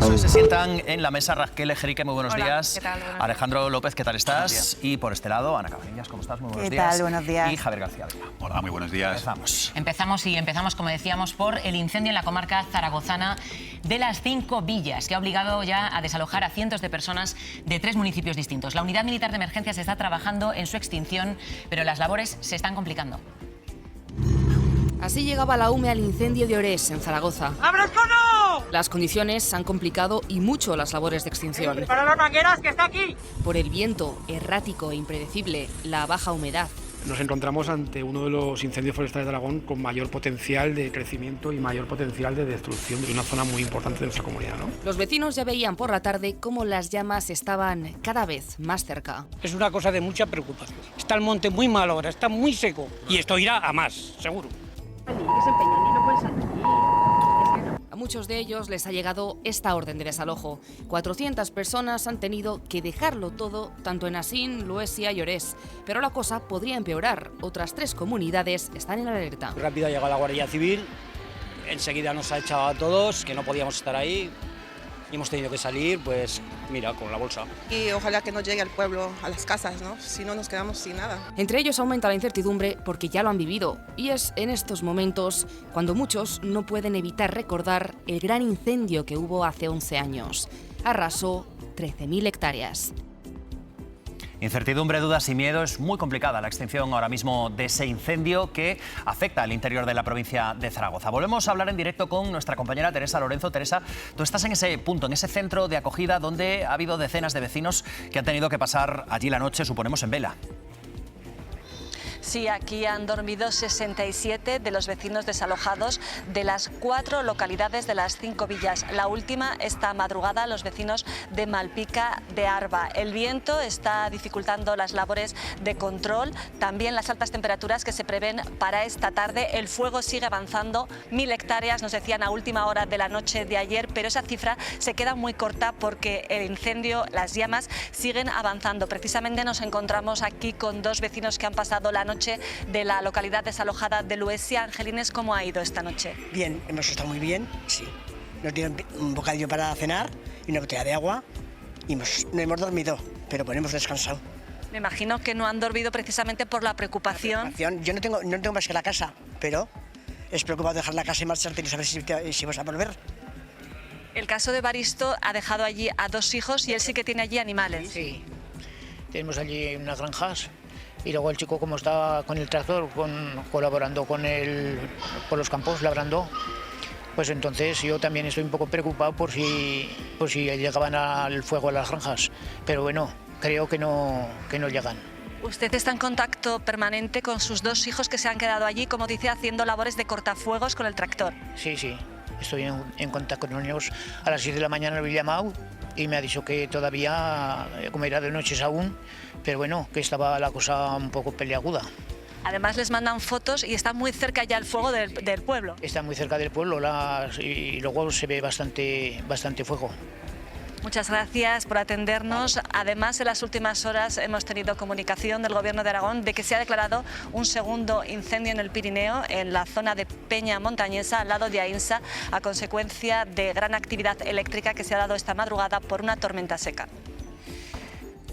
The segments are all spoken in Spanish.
Hoy se sientan en la mesa Raquel Ejerique, muy buenos días. ¿Qué tal? Buenos Alejandro López, ¿qué tal estás? Y por este lado, Ana Cabañas, ¿cómo estás? Muy buenos ¿Qué días. tal? Buenos días. Y Javier García. Hola, muy buenos días. Empezamos, como decíamos, por el incendio en la comarca zaragozana de las 5 villas, que ha obligado ya a desalojar a cientos de personas de 3 municipios distintos. La Unidad Militar de Emergencias está trabajando en su extinción, pero las labores se están complicando. Así llegaba la UME al incendio de Orés, en Zaragoza. ¡Abre el cono! Las condiciones han complicado y mucho las labores de extinción. ¡Para las mangueras, que está aquí! Por el viento, errático e impredecible, la baja humedad. Nos encontramos ante uno de los incendios forestales de Aragón con mayor potencial de crecimiento y mayor potencial de destrucción de una zona muy importante de nuestra comunidad, ¿no? Los vecinos ya veían por la tarde cómo las llamas estaban cada vez más cerca. Es una cosa de mucha preocupación. Está el monte muy mal ahora, está muy seco. Y esto irá a más, seguro. A muchos de ellos les ha llegado esta orden de desalojo. 400 personas han tenido que dejarlo todo, tanto en Asín, Luesia y Orés. Pero la cosa podría empeorar. Otras 3 comunidades están en alerta. Rápido ha llegado la Guardia Civil, enseguida nos ha echado a todos, que no podíamos estar ahí. Y hemos tenido que salir, pues mira, con la bolsa. Y ojalá que no llegue al pueblo, a las casas, ¿no? Si no, nos quedamos sin nada. Entre ellos aumenta la incertidumbre porque ya lo han vivido. Y es en estos momentos cuando muchos no pueden evitar recordar el gran incendio que hubo hace 11 años. Arrasó 13.000 hectáreas. Incertidumbre, dudas y miedo. Es muy complicada la extinción ahora mismo de ese incendio que afecta al interior de la provincia de Zaragoza. Volvemos a hablar en directo con nuestra compañera Teresa Lorenzo. Teresa, tú estás en ese punto, en ese centro de acogida donde ha habido decenas de vecinos que han tenido que pasar allí la noche, suponemos, en vela. Sí, aquí han dormido 67 de los vecinos desalojados de las 4 localidades de las 5 villas. La última, esta madrugada, los vecinos de Malpica de Arba. El viento está dificultando las labores de control, también las altas temperaturas que se prevén para esta tarde. El fuego sigue avanzando, 1000 hectáreas, nos decían a última hora de la noche de ayer, pero esa cifra se queda muy corta porque el incendio, las llamas, siguen avanzando. Precisamente nos encontramos aquí con 2 vecinos que han pasado la noche de la localidad desalojada de Luesia. Angelines, ¿cómo ha ido esta noche? Bien, hemos estado muy bien, sí. Nos dieron un bocadillo para cenar y una botella de agua y no hemos dormido, pero bueno, hemos descansado. Me imagino que no han dormido precisamente por la preocupación. Yo no tengo más que la casa, pero es preocupado dejar la casa y marcharte y no saber si vas a volver. El caso de Baristo ha dejado allí a 2 hijos y él sí que tiene allí animales. Sí, tenemos allí unas granjas. Y luego el chico, como está con el tractor, colaborando con los campos, labrando, pues entonces yo también estoy un poco preocupado por si llegaban al fuego a las granjas. Pero bueno, creo que no llegan. Usted está en contacto permanente con sus 2 hijos que se han quedado allí, como dice, haciendo labores de cortafuegos con el tractor. Sí, estoy en contacto con ellos. A las 6 de la mañana lo he llamado y me ha dicho que todavía, como era de noches aún, pero bueno, que estaba la cosa un poco peliaguda. Además les mandan fotos y está muy cerca ya el fuego del pueblo. Está muy cerca del pueblo y luego se ve bastante fuego. Muchas gracias por atendernos. Además, en las últimas horas hemos tenido comunicación del Gobierno de Aragón de que se ha declarado un segundo incendio en el Pirineo, en la zona de Peña Montañesa, al lado de Ainsa, a consecuencia de gran actividad eléctrica que se ha dado esta madrugada por una tormenta seca.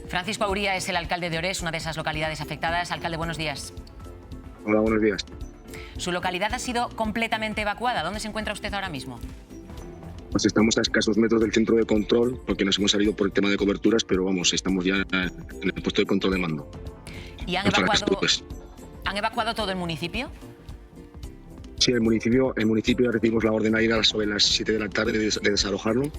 Francisco Auría es el alcalde de Orés, una de esas localidades afectadas. Alcalde, buenos días. Hola, buenos días. Su localidad ha sido completamente evacuada. ¿Dónde se encuentra usted ahora mismo? Pues estamos a escasos metros del centro de control porque nos hemos salido por el tema de coberturas, pero vamos, estamos ya en el puesto de control de mando. ¿Y han evacuado todo el municipio? Sí, el municipio ya recibimos la orden ayer sobre las 7 de la tarde de desalojarlo,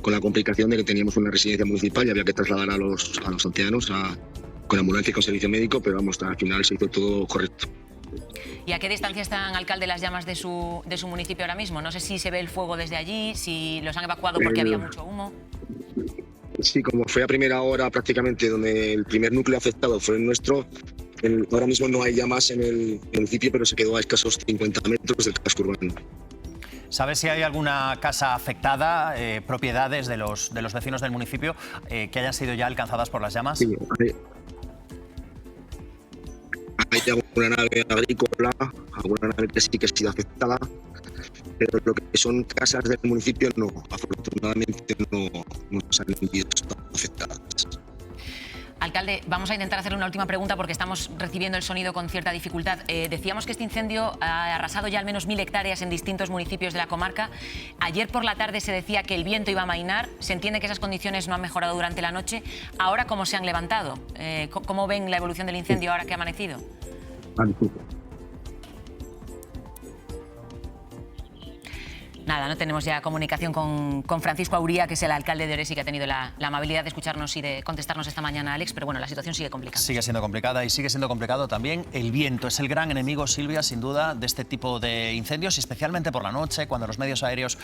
con la complicación de que teníamos una residencia municipal y había que trasladar a los ancianos con ambulancia y con servicio médico, pero vamos, al final se hizo todo correcto. ¿Y a qué distancia están, alcalde, las llamas de su municipio ahora mismo? No sé si se ve el fuego desde allí, si los han evacuado porque había mucho humo. Sí, como fue a primera hora prácticamente donde el primer núcleo afectado fue el nuestro, ahora mismo no hay llamas en el municipio, pero se quedó a escasos 50 metros del casco urbano. ¿Sabes si hay alguna casa afectada, propiedades de los vecinos del municipio que hayan sido ya alcanzadas por las llamas? Sí, hay alguna nave agrícola, alguna nave que sí que ha sido afectada, pero lo que son casas del municipio no, afortunadamente no se han visto afectadas. Alcalde, vamos a intentar hacerle una última pregunta porque estamos recibiendo el sonido con cierta dificultad. Decíamos que este incendio ha arrasado ya al menos 1000 hectáreas en distintos municipios de la comarca. Ayer por la tarde se decía que el viento iba a amainar. Se entiende que esas condiciones no han mejorado durante la noche. Ahora, ¿cómo se han levantado? ¿Cómo ven la evolución del incendio ahora que ha amanecido? Nada, no tenemos ya comunicación con Francisco Auría, que es el alcalde de Orés y que ha tenido la amabilidad de escucharnos y de contestarnos esta mañana, Alex, pero bueno, la situación sigue complicada. Sigue siendo complicada y sigue siendo complicado también el viento. Es el gran enemigo, Silvia, sin duda, de este tipo de incendios, y especialmente por la noche, cuando los medios aéreos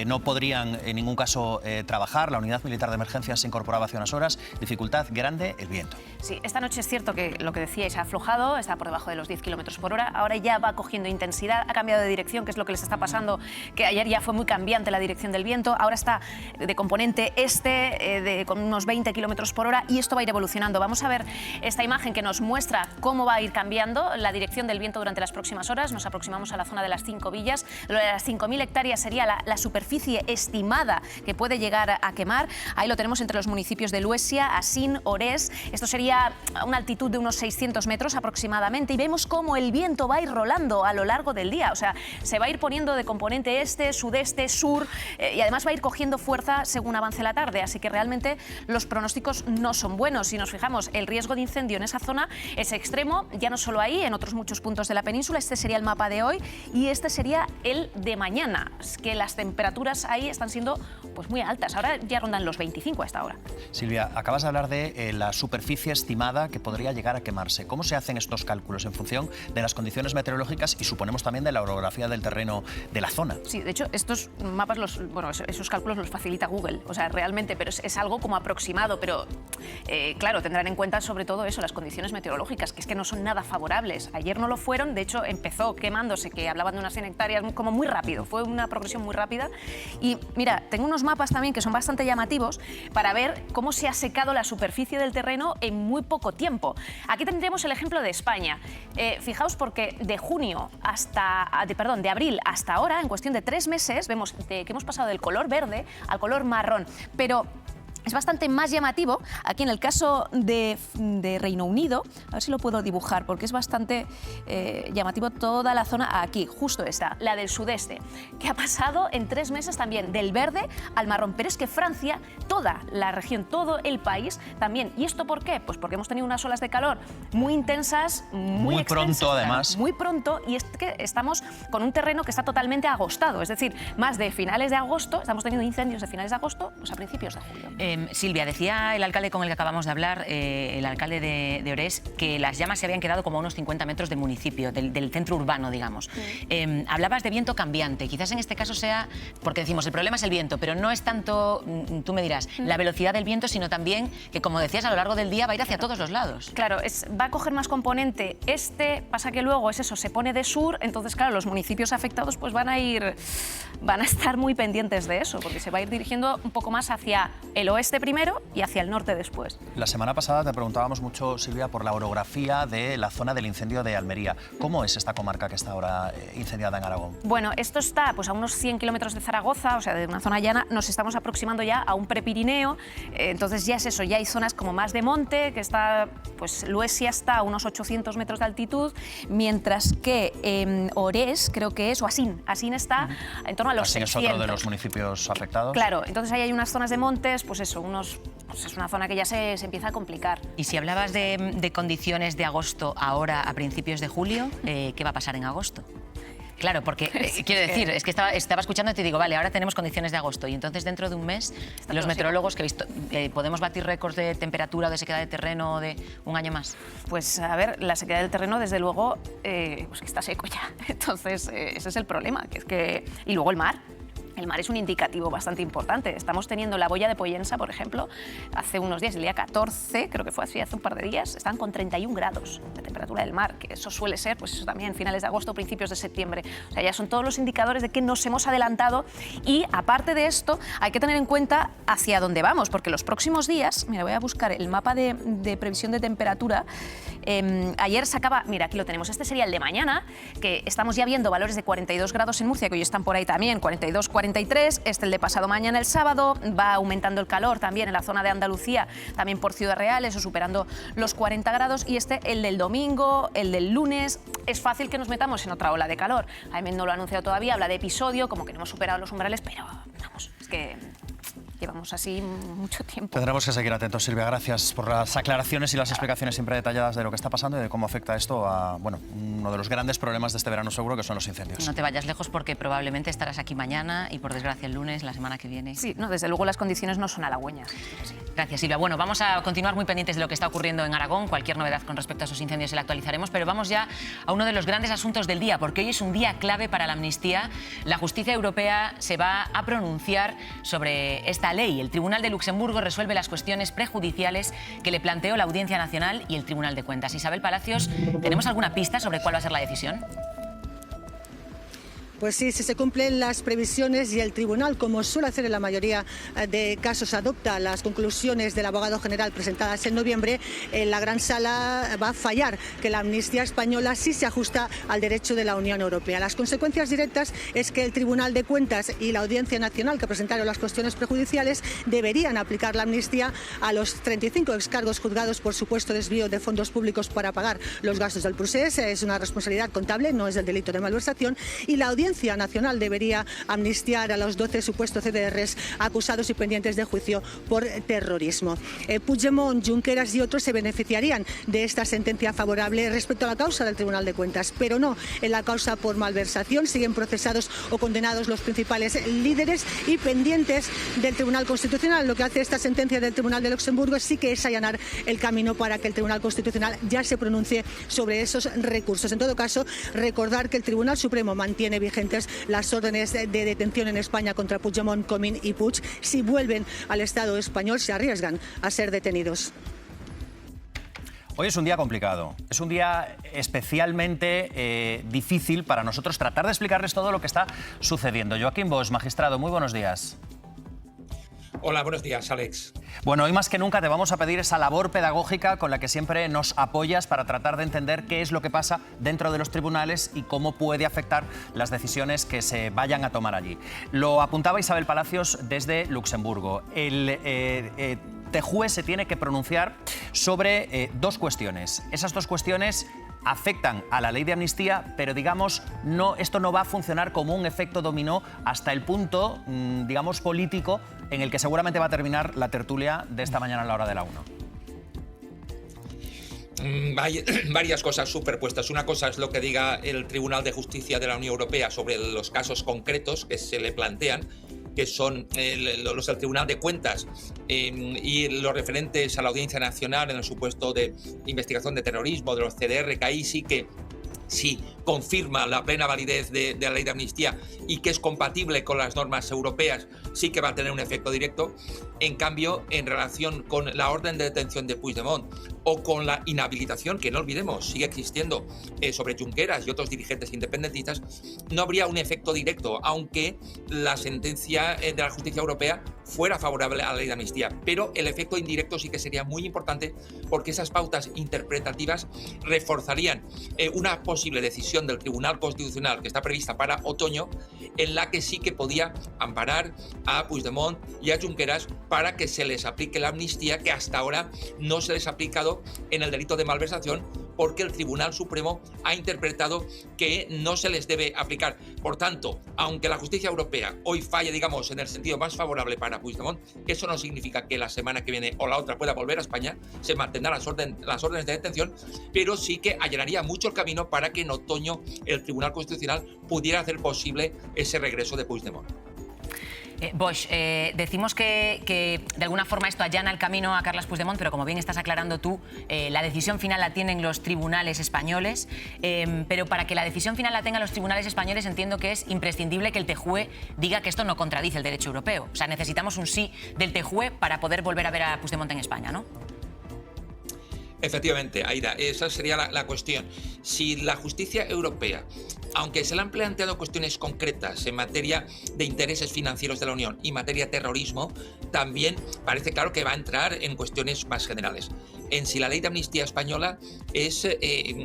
no podrían en ningún caso trabajar. La unidad militar de emergencias se incorporaba hace unas horas. Dificultad grande, el viento. Sí, esta noche es cierto que lo que decíais ha aflojado, está por debajo de los 10 km por hora. Ahora ya va cogiendo intensidad, ha cambiado de dirección, que es lo que les está pasando, que ayer ya fue muy cambiante la dirección del viento, ahora está de componente este, con unos 20 km por hora, y esto va a ir evolucionando. Vamos a ver esta imagen que nos muestra cómo va a ir cambiando la dirección del viento durante las próximas horas. Nos aproximamos a la zona de las 5 villas. Lo de las 5.000 hectáreas sería la superficie estimada que puede llegar a quemar. Ahí lo tenemos entre los municipios de Luesia, Asín, Orés. Esto sería a una altitud de unos 600 metros aproximadamente, y vemos cómo el viento va a ir rolando a lo largo del día. O sea, se va a ir poniendo de componente este, sudeste, sur, y además va a ir cogiendo fuerza según avance la tarde, así que realmente los pronósticos no son buenos. Si nos fijamos, el riesgo de incendio en esa zona es extremo, ya no solo ahí, en otros muchos puntos de la península. Este sería el mapa de hoy y este sería el de mañana. Es que las temperaturas ahí están siendo pues muy altas, ahora ya rondan los 25 a esta hora. Silvia, acabas de hablar de la superficie estimada que podría llegar a quemarse. ¿Cómo se hacen estos cálculos en función de las condiciones meteorológicas y suponemos también de la orografía del terreno de la zona? Sí, de hecho, estos mapas, esos cálculos los facilita Google, o sea, realmente, pero es algo como aproximado, pero claro, tendrán en cuenta sobre todo eso, las condiciones meteorológicas, que es que no son nada favorables. Ayer no lo fueron, de hecho empezó quemándose, que hablaban de unas 100 hectáreas, como muy rápido, fue una progresión muy rápida. Y mira, tengo unos mapas también que son bastante llamativos para ver cómo se ha secado la superficie del terreno en muy poco tiempo. Aquí tendríamos el ejemplo de España. Fijaos, porque de abril hasta ahora, en cuestión de 3 meses, vemos que hemos pasado del color verde al color marrón, pero es bastante más llamativo aquí en el caso de Reino Unido. A ver si lo puedo dibujar, porque es bastante llamativo toda la zona aquí, justo esta, la del sudeste, que ha pasado en 3 meses también del verde al marrón. Pero es que Francia, toda la región, todo el país también. ¿Y esto por qué? Pues porque hemos tenido unas olas de calor muy intensas, muy extensas, pronto además. Muy pronto, y es que estamos con un terreno que está totalmente agostado, es decir, más de finales de agosto, estamos teniendo incendios de finales de agosto pues a principios de julio. Silvia, decía el alcalde con el que acabamos de hablar, el alcalde de Orés, que las llamas se habían quedado como a unos 50 metros del municipio, del centro urbano, digamos. Hablabas de viento cambiante, quizás en este caso sea, porque decimos el problema es el viento, pero no es tanto, tú me dirás, la velocidad del viento, sino también que, como decías, a lo largo del día va a ir hacia todos los lados. Claro, va a coger más componente este, pasa que luego es eso, se pone de sur, entonces claro, los municipios afectados pues van a estar muy pendientes de eso, porque se va a ir dirigiendo un poco más hacia el oeste primero y hacia el norte después. La semana pasada te preguntábamos mucho, Silvia, por la orografía de la zona del incendio de Almería. ¿Cómo es esta comarca que está ahora incendiada en Aragón? Bueno, esto está pues a unos 100 kilómetros de Zaragoza, o sea, de una zona llana. Nos estamos aproximando ya a un prepirineo, entonces ya es eso, ya hay zonas como más de monte, que está, pues Luesia está a unos 800 metros de altitud, mientras que Orés, creo que es, o Asín está en torno a los 600. Asín es otro de los municipios afectados. Claro, entonces ahí hay unas zonas de montes, pues eso, pues es una zona que ya se empieza a complicar. Y si hablabas de condiciones de agosto ahora a principios de julio, ¿qué va a pasar en agosto? Claro, porque quiero decir, es que estaba escuchando y te digo, vale, ahora tenemos condiciones de agosto y entonces dentro de un mes los meteorólogos que he visto, ¿podemos batir récords de temperatura o de sequedad de terreno de un año más? Pues a ver, la sequedad del terreno desde luego pues que está seco ya, entonces ese es el problema, que es que... Y luego el mar. El mar es un indicativo bastante importante. Estamos teniendo la boya de Pollensa, por ejemplo, hace unos días, el día 14, creo que fue así, hace un par de días, están con 31 grados de temperatura. temperatura del mar, que eso suele ser, pues eso también, finales de agosto, principios de septiembre. O sea, ya son todos los indicadores de que nos hemos adelantado y, aparte de esto, hay que tener en cuenta hacia dónde vamos, porque los próximos días, mira, voy a buscar el mapa de previsión de temperatura. Ayer sacaba, mira, aquí lo tenemos, este sería el de mañana, que estamos ya viendo valores de 42 grados en Murcia, que hoy están por ahí también, 42, 43, el de pasado mañana, el sábado, va aumentando el calor también en la zona de Andalucía, también por Ciudad Real, eso superando los 40 grados, y el del domingo, el del lunes, es fácil que nos metamos en otra ola de calor. Jaime no lo ha anunciado todavía, habla de episodio, como que no hemos superado los umbrales, pero vamos, es que llevamos así mucho tiempo. Tendremos que seguir atentos, Silvia. Gracias por las aclaraciones y las explicaciones siempre detalladas de lo que está pasando y de cómo afecta esto a, bueno, uno de los grandes problemas de este verano seguro, que son los incendios. No te vayas lejos porque probablemente estarás aquí mañana y, por desgracia, el lunes, la semana que viene. Sí, no, desde luego las condiciones no son halagüeñas. Sí. Gracias, Silvia. Bueno, vamos a continuar muy pendientes de lo que está ocurriendo en Aragón. Cualquier novedad con respecto a esos incendios se la actualizaremos, pero vamos ya a uno de los grandes asuntos del día, porque hoy es un día clave para la amnistía. La justicia europea se va a pronunciar sobre esta ley. El Tribunal de Luxemburgo resuelve las cuestiones prejudiciales que le planteó la Audiencia Nacional y el Tribunal de Cuentas. Isabel Palacios, ¿tenemos alguna pista sobre cuál va a ser la decisión? Pues sí, si se cumplen las previsiones y el tribunal, como suele hacer en la mayoría de casos, adopta las conclusiones del abogado general presentadas en noviembre, la gran sala va a fallar que la amnistía española sí se ajusta al derecho de la Unión Europea. Las consecuencias directas es que el Tribunal de Cuentas y la Audiencia Nacional, que presentaron las cuestiones prejudiciales, deberían aplicar la amnistía a los 35 excargos juzgados por supuesto desvío de fondos públicos para pagar los gastos del procés. Es una responsabilidad contable, no es el delito de malversación, y la Audiencia Nacional debería amnistiar a los 12 supuestos CDRs acusados y pendientes de juicio por terrorismo. Puigdemont, Junqueras y otros se beneficiarían de esta sentencia favorable respecto a la causa del Tribunal de Cuentas, pero no en la causa por malversación. Siguen procesados o condenados los principales líderes y pendientes del Tribunal Constitucional. Lo que hace esta sentencia del Tribunal de Luxemburgo sí que es allanar el camino para que el Tribunal Constitucional ya se pronuncie sobre esos recursos. En todo caso, recordar que el Tribunal Supremo mantiene vigentes las órdenes de detención en España contra Puigdemont, Comín y Puig. Si vuelven al Estado español, se arriesgan a ser detenidos. Hoy es un día complicado, es un día especialmente difícil para nosotros tratar de explicarles todo lo que está sucediendo. Joaquín Bosch, magistrado, muy buenos días. Hola, buenos días, Alex. Bueno, hoy más que nunca te vamos a pedir esa labor pedagógica con la que siempre nos apoyas para tratar de entender qué es lo que pasa dentro de los tribunales y cómo puede afectar las decisiones que se vayan a tomar allí. Lo apuntaba Isabel Palacios desde Luxemburgo. El TJUE se tiene que pronunciar sobre dos cuestiones. Esas dos cuestiones afectan a la ley de amnistía, pero digamos, esto no va a funcionar como un efecto dominó hasta el punto, digamos, político en el que seguramente va a terminar la tertulia de esta mañana a la hora de la 1. Varias cosas superpuestas. Una cosa es lo que diga el Tribunal de Justicia de la Unión Europea sobre los casos concretos que se le plantean, que son los del Tribunal de Cuentas y los referentes a la Audiencia Nacional en el supuesto de investigación de terrorismo, de los CDR, que ahí sí que confirma la plena validez de la ley de amnistía y que es compatible con las normas europeas, sí que va a tener un efecto directo. En cambio, en relación con la orden de detención de Puigdemont o con la inhabilitación, que no olvidemos, sigue existiendo sobre Junqueras y otros dirigentes independentistas, no habría un efecto directo, aunque la sentencia de la justicia europea fuera favorable a la ley de amnistía. Pero el efecto indirecto sí que sería muy importante, porque esas pautas interpretativas reforzarían una posible decisión del Tribunal Constitucional que está prevista para otoño, en la que sí que podía amparar a Puigdemont y a Junqueras para que se les aplique la amnistía que hasta ahora no se les ha aplicado en el delito de malversación, porque el Tribunal Supremo ha interpretado que no se les debe aplicar. Por tanto, aunque la justicia europea hoy falle, digamos, en el sentido más favorable para Puigdemont, eso no significa que la semana que viene o la otra pueda volver a España, se mantendrán las órdenes de detención, pero sí que allanaría mucho el camino para que en otoño el Tribunal Constitucional pudiera hacer posible ese regreso de Puigdemont. Bosch, decimos que de alguna forma esto allana el camino a Carles Puigdemont, pero como bien estás aclarando tú, la decisión final la tienen los tribunales españoles, pero para que la decisión final la tengan los tribunales españoles entiendo que es imprescindible que el TJUE diga que esto no contradice el derecho europeo. O sea, necesitamos un sí del TJUE para poder volver a ver a Puigdemont en España, ¿no? Efectivamente, Aida, esa sería la cuestión. Si la justicia europea, aunque se le han planteado cuestiones concretas en materia de intereses financieros de la Unión y materia de terrorismo, también parece claro que va a entrar en cuestiones más generales. En si la ley de amnistía española es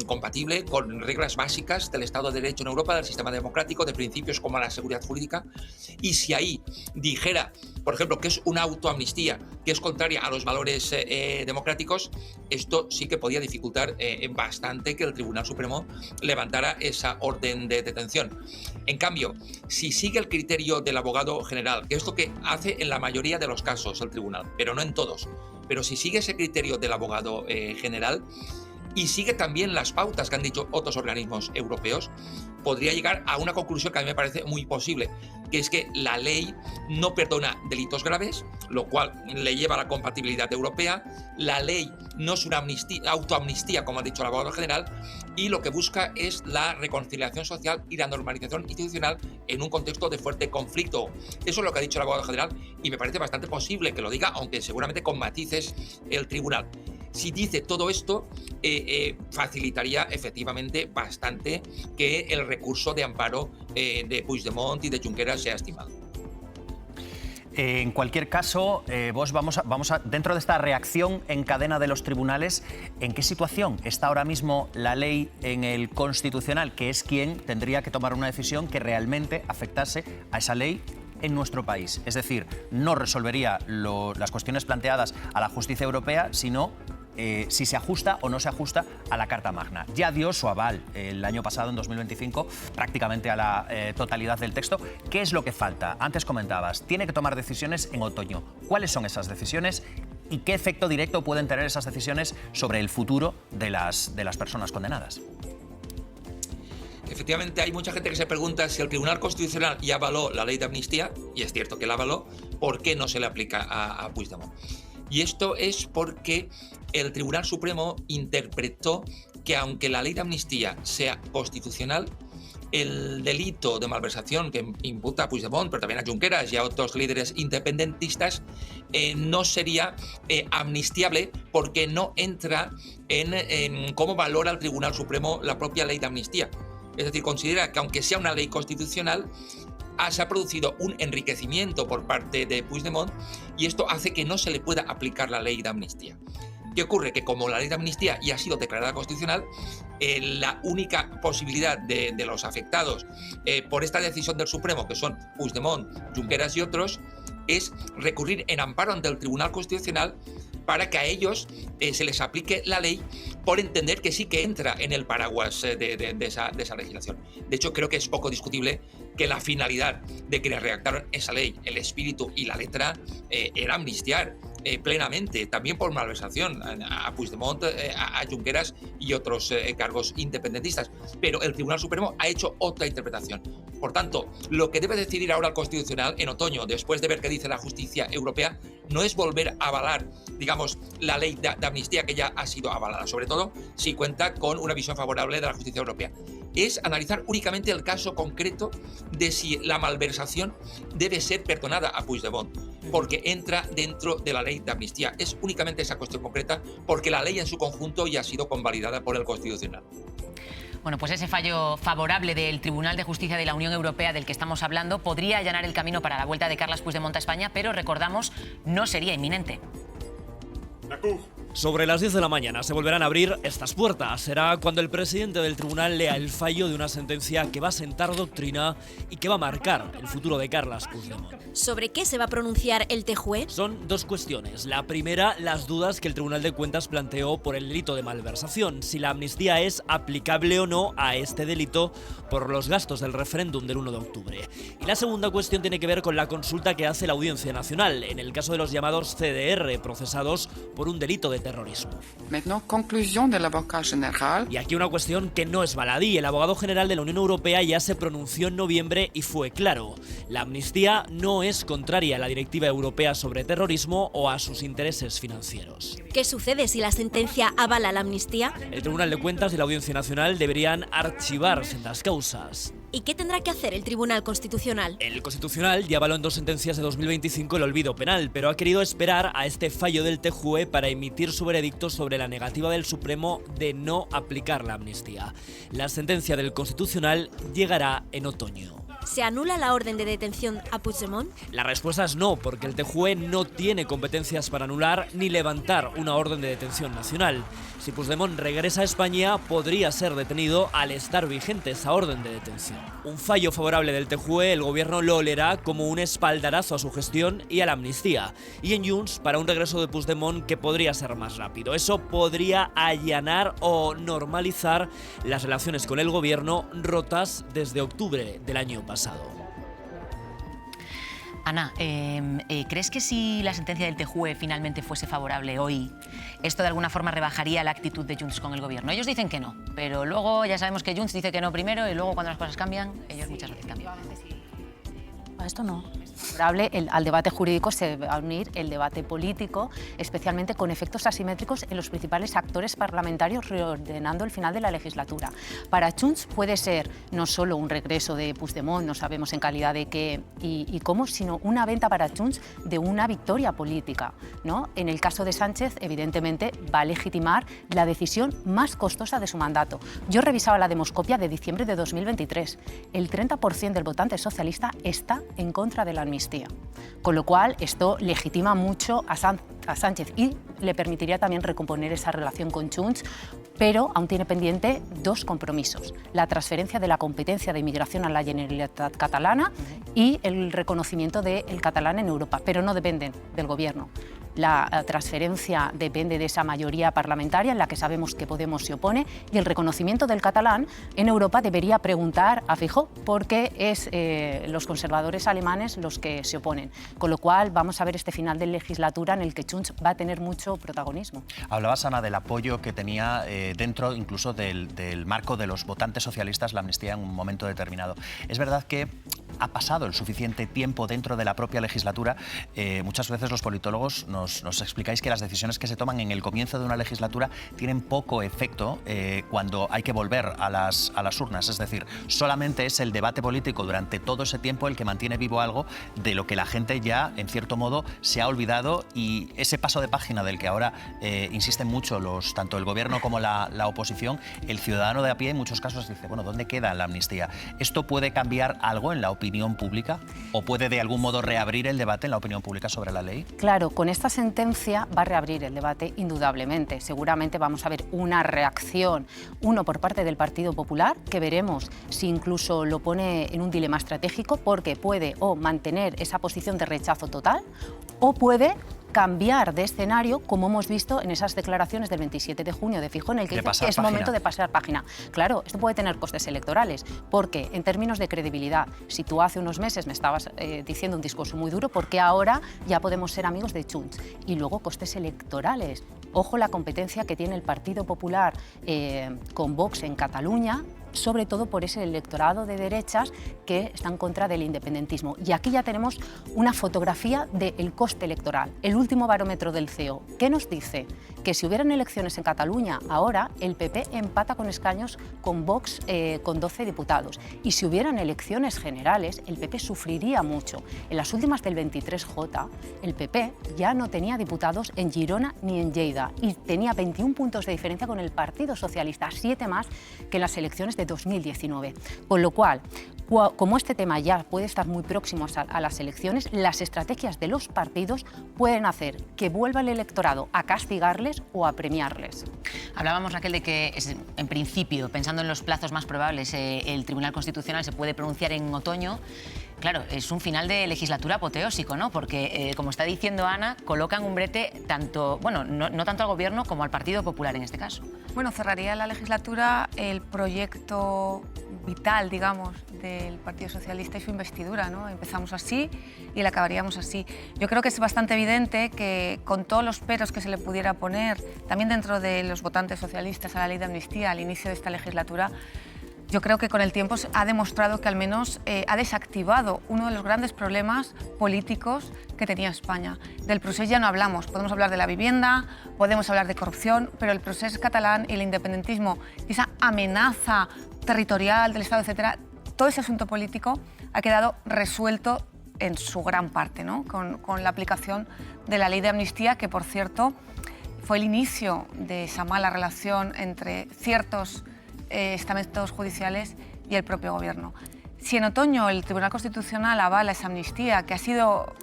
compatible con reglas básicas del Estado de Derecho en Europa, del sistema democrático, de principios como la seguridad jurídica, y si ahí dijera, por ejemplo, que es una autoamnistía que es contraria a los valores democráticos, esto sí que podía dificultar bastante que el Tribunal Supremo levantara esa orden de detención. En cambio, si sigue el criterio del abogado general, que es lo que hace en la mayoría de los casos el tribunal, pero no en todos, pero si sigue ese criterio del abogado general y sigue también las pautas que han dicho otros organismos europeos, podría llegar a una conclusión que a mí me parece muy posible, que es que la ley no perdona delitos graves, lo cual le lleva a la compatibilidad europea. La ley no es una autoamnistía, como ha dicho el abogado general, y lo que busca es la reconciliación social y la normalización institucional en un contexto de fuerte conflicto. Eso es lo que ha dicho el abogado general y me parece bastante posible que lo diga, aunque seguramente con matices el tribunal. Si dice todo esto, facilitaría efectivamente bastante que el recurso de amparo de Puigdemont y de Junqueras sea estimado. En cualquier caso, vos vamos a, dentro de esta reacción en cadena de los tribunales, ¿en qué situación está ahora mismo la ley en el Constitucional, que es quien tendría que tomar una decisión que realmente afectase a esa ley en nuestro país? Es decir, no resolvería las cuestiones planteadas a la justicia europea, sino si se ajusta o no se ajusta a la Carta Magna. Ya dio su aval el año pasado, en 2025, prácticamente a la totalidad del texto. ¿Qué es lo que falta? Antes comentabas, tiene que tomar decisiones en otoño. ¿Cuáles son esas decisiones y qué efecto directo pueden tener esas decisiones sobre el futuro de las personas condenadas? Efectivamente, hay mucha gente que se pregunta si el Tribunal Constitucional ya avaló la ley de amnistía, y es cierto que la avaló, ¿por qué no se le aplica a Puigdemont? Y esto es porque el Tribunal Supremo interpretó que aunque la ley de amnistía sea constitucional, el delito de malversación que imputa a Puigdemont, pero también a Junqueras y a otros líderes independentistas, no sería amnistiable porque no entra en cómo valora el Tribunal Supremo la propia ley de amnistía. Es decir, considera que aunque sea una ley constitucional, se ha producido un enriquecimiento por parte de Puigdemont y esto hace que no se le pueda aplicar la ley de amnistía. ¿Qué ocurre? Que como la ley de amnistía ya ha sido declarada constitucional, la única posibilidad de los afectados por esta decisión del Supremo, que son Puigdemont, Junqueras y otros, es recurrir en amparo ante el Tribunal Constitucional para que a ellos se les aplique la ley por entender que sí que entra en el paraguas de esa legislación. De hecho, creo que es poco discutible que la finalidad de quienes redactaron esa ley, el espíritu y la letra, era amnistiar plenamente, también por malversación, a Puigdemont, a Junqueras y otros cargos independentistas. Pero el Tribunal Supremo ha hecho otra interpretación. Por tanto, lo que debe decidir ahora el Constitucional en otoño, después de ver qué dice la justicia europea, no es volver a avalar, digamos, la ley de amnistía que ya ha sido avalada, sobre todo si cuenta con una visión favorable de la justicia europea. Es analizar únicamente el caso concreto de si la malversación debe ser perdonada a Puigdemont, porque entra dentro de la ley de amnistía. Es únicamente esa cuestión concreta, porque la ley en su conjunto ya ha sido convalidada por el Constitucional. Bueno, pues ese fallo favorable del Tribunal de Justicia de la Unión Europea del que estamos hablando podría allanar el camino para la vuelta de Carles Puigdemont a España, pero recordamos, no sería inminente. Sobre las 10 de la mañana se volverán a abrir estas puertas. Será cuando el presidente del tribunal lea el fallo de una sentencia que va a sentar doctrina y que va a marcar el futuro de Carles Puigdemont. ¿Sobre qué se va a pronunciar el TJUE? Son dos cuestiones. La primera, las dudas que el Tribunal de Cuentas planteó por el delito de malversación. Si la amnistía es aplicable o no a este delito por los gastos del referéndum del 1 de octubre. Y la segunda cuestión tiene que ver con la consulta que hace la Audiencia Nacional en el caso de los llamados CDR, procesados por un delito de terrorismo. Y aquí una cuestión que no es baladí. El abogado general de la Unión Europea ya se pronunció en noviembre y fue claro. La amnistía no es contraria a la Directiva Europea sobre terrorismo o a sus intereses financieros. ¿Qué sucede si la sentencia avala la amnistía? El Tribunal de Cuentas y la Audiencia Nacional deberían archivar sendas causas. ¿Y qué tendrá que hacer el Tribunal Constitucional? El Constitucional ya avaló en 2 sentencias de 2025 el olvido penal, pero ha querido esperar a este fallo del TJUE para emitir su veredicto sobre la negativa del Supremo de no aplicar la amnistía. La sentencia del Constitucional llegará en otoño. ¿Se anula la orden de detención a Puigdemont? La respuesta es no, porque el TJUE no tiene competencias para anular ni levantar una orden de detención nacional. Si Puigdemont regresa a España, podría ser detenido al estar vigente esa orden de detención. Un fallo favorable del TJUE, el gobierno lo leerá como un espaldarazo a su gestión y a la amnistía. Y en Junts, para un regreso de Puigdemont que podría ser más rápido. Eso podría allanar o normalizar las relaciones con el gobierno rotas desde octubre del año pasado. Ana, ¿crees que si la sentencia del TJUE finalmente fuese favorable hoy, esto de alguna forma rebajaría la actitud de Junts con el gobierno? Ellos dicen que no, pero luego ya sabemos que Junts dice que no primero y luego cuando las cosas cambian, ellos muchas veces cambian. A esto no. Favorable al debate jurídico se va a unir el debate político, especialmente con efectos asimétricos en los principales actores parlamentarios, reordenando el final de la legislatura. Para Junts puede ser no solo un regreso de Puigdemont, no sabemos en calidad de qué y cómo, sino una venta para Junts de una victoria política, ¿no? En el caso de Sánchez, evidentemente, va a legitimar la decisión más costosa de su mandato. Yo revisaba la demoscopia de diciembre de 2023. El 30% del votante socialista está en contra de la amnistía, con lo cual esto legitima mucho a Sánchez y le permitiría también recomponer esa relación con Junts, pero aún tiene pendiente 2 compromisos: la transferencia de la competencia de inmigración a la Generalitat catalana y el reconocimiento del catalán en Europa, pero no dependen del gobierno. La transferencia depende de esa mayoría parlamentaria en la que sabemos que Podemos se opone, y el reconocimiento del catalán en Europa debería preguntar a Feijóo, porque es los conservadores alemanes los que se oponen. Con lo cual vamos a ver este final de legislatura en el que Junts va a tener mucho protagonismo. Hablabas, Ana, del apoyo que tenía dentro incluso del marco de los votantes socialistas la amnistía en un momento determinado. Es verdad que ha pasado el suficiente tiempo dentro de la propia legislatura. Muchas veces los politólogos nos explicáis que las decisiones que se toman en el comienzo de una legislatura tienen poco efecto cuando hay que volver a las urnas. Es decir, solamente es el debate político durante todo ese tiempo el que mantiene vivo algo de lo que la gente ya, en cierto modo, se ha olvidado, y ese paso de página del que ahora insisten mucho tanto el gobierno como la oposición, el ciudadano de a pie en muchos casos dice, bueno, ¿dónde queda la amnistía? ¿Esto puede cambiar algo en la opinión pública o puede de algún modo reabrir el debate en la opinión pública sobre la ley? Claro, con esta sentencia va a reabrir el debate indudablemente. Seguramente vamos a ver una reacción, uno por parte del Partido Popular, que veremos si incluso lo pone en un dilema estratégico, porque puede o mantener esa posición de rechazo total o puede cambiar de escenario, como hemos visto en esas declaraciones del 27 de junio de Feijóo, en el que dice que es momento de pasar página. Claro, esto puede tener costes electorales, porque en términos de credibilidad, si tú hace unos meses me estabas diciendo un discurso muy duro, ¿por qué ahora ya podemos ser amigos de Junts? Y luego costes electorales. Ojo la competencia que tiene el Partido Popular con Vox en Cataluña, sobre todo por ese electorado de derechas que está en contra del independentismo. Y aquí ya tenemos una fotografía del coste electoral. El último barómetro del CEO, ¿qué nos dice? Que si hubieran elecciones en Cataluña ahora, el PP empata con escaños con Vox con 12 diputados. Y si hubieran elecciones generales, el PP sufriría mucho. En las últimas del 23J, el PP ya no tenía diputados en Girona ni en Lleida y tenía 21 puntos de diferencia con el Partido Socialista, 7 más que en las elecciones de 2019. Con lo cual, como este tema ya puede estar muy próximo a las elecciones, las estrategias de los partidos pueden hacer que vuelva el electorado a castigarles o a premiarles. Hablábamos, Raquel, de que en principio, pensando en los plazos más probables, el Tribunal Constitucional se puede pronunciar en otoño. Claro, es un final de legislatura apoteósico, ¿no? Porque, como está diciendo Ana, colocan un brete tanto, bueno, no tanto al Gobierno como al Partido Popular en este caso. Bueno, cerraría la legislatura el proyecto vital, digamos, del Partido Socialista y su investidura, ¿no? Empezamos así y la acabaríamos así. Yo creo que es bastante evidente que, con todos los peros que se le pudiera poner, también dentro de los votantes socialistas a la ley de amnistía al inicio de esta legislatura, yo creo que con el tiempo ha demostrado que al menos ha desactivado uno de los grandes problemas políticos que tenía España. Del procés ya no hablamos, podemos hablar de la vivienda, podemos hablar de corrupción, pero el procés catalán y el independentismo, esa amenaza territorial del Estado, etcétera, todo ese asunto político ha quedado resuelto en su gran parte, ¿no? Con la aplicación de la ley de amnistía, que por cierto fue el inicio de esa mala relación entre ciertos estamentos judiciales y el propio gobierno. Si en otoño el Tribunal Constitucional avala esa amnistía, que ha sido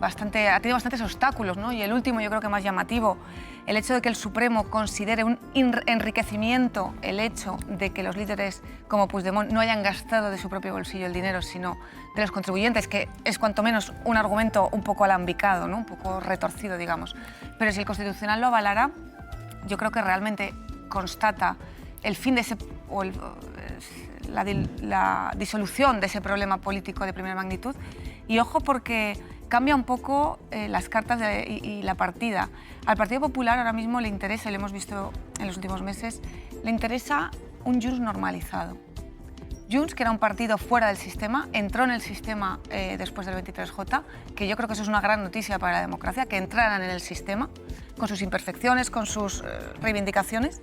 ha tenido bastantes obstáculos, ¿no? Y el último, yo creo que más llamativo, el hecho de que el Supremo considere un enriquecimiento el hecho de que los líderes como Puigdemont no hayan gastado de su propio bolsillo el dinero, sino de los contribuyentes, que es cuanto menos un argumento un poco alambicado, ¿no? Un poco retorcido, digamos. Pero si el Constitucional lo avalara, yo creo que realmente constata el fin de ese, la disolución de ese problema político de primera magnitud. Y ojo, porque cambia un poco las cartas y la partida. Al Partido Popular ahora mismo le interesa, y lo hemos visto en los últimos meses, le interesa un Junts normalizado. Junts, que era un partido fuera del sistema, entró en el sistema después del 23J, que yo creo que eso es una gran noticia para la democracia, que entraran en el sistema, con sus imperfecciones, con sus reivindicaciones.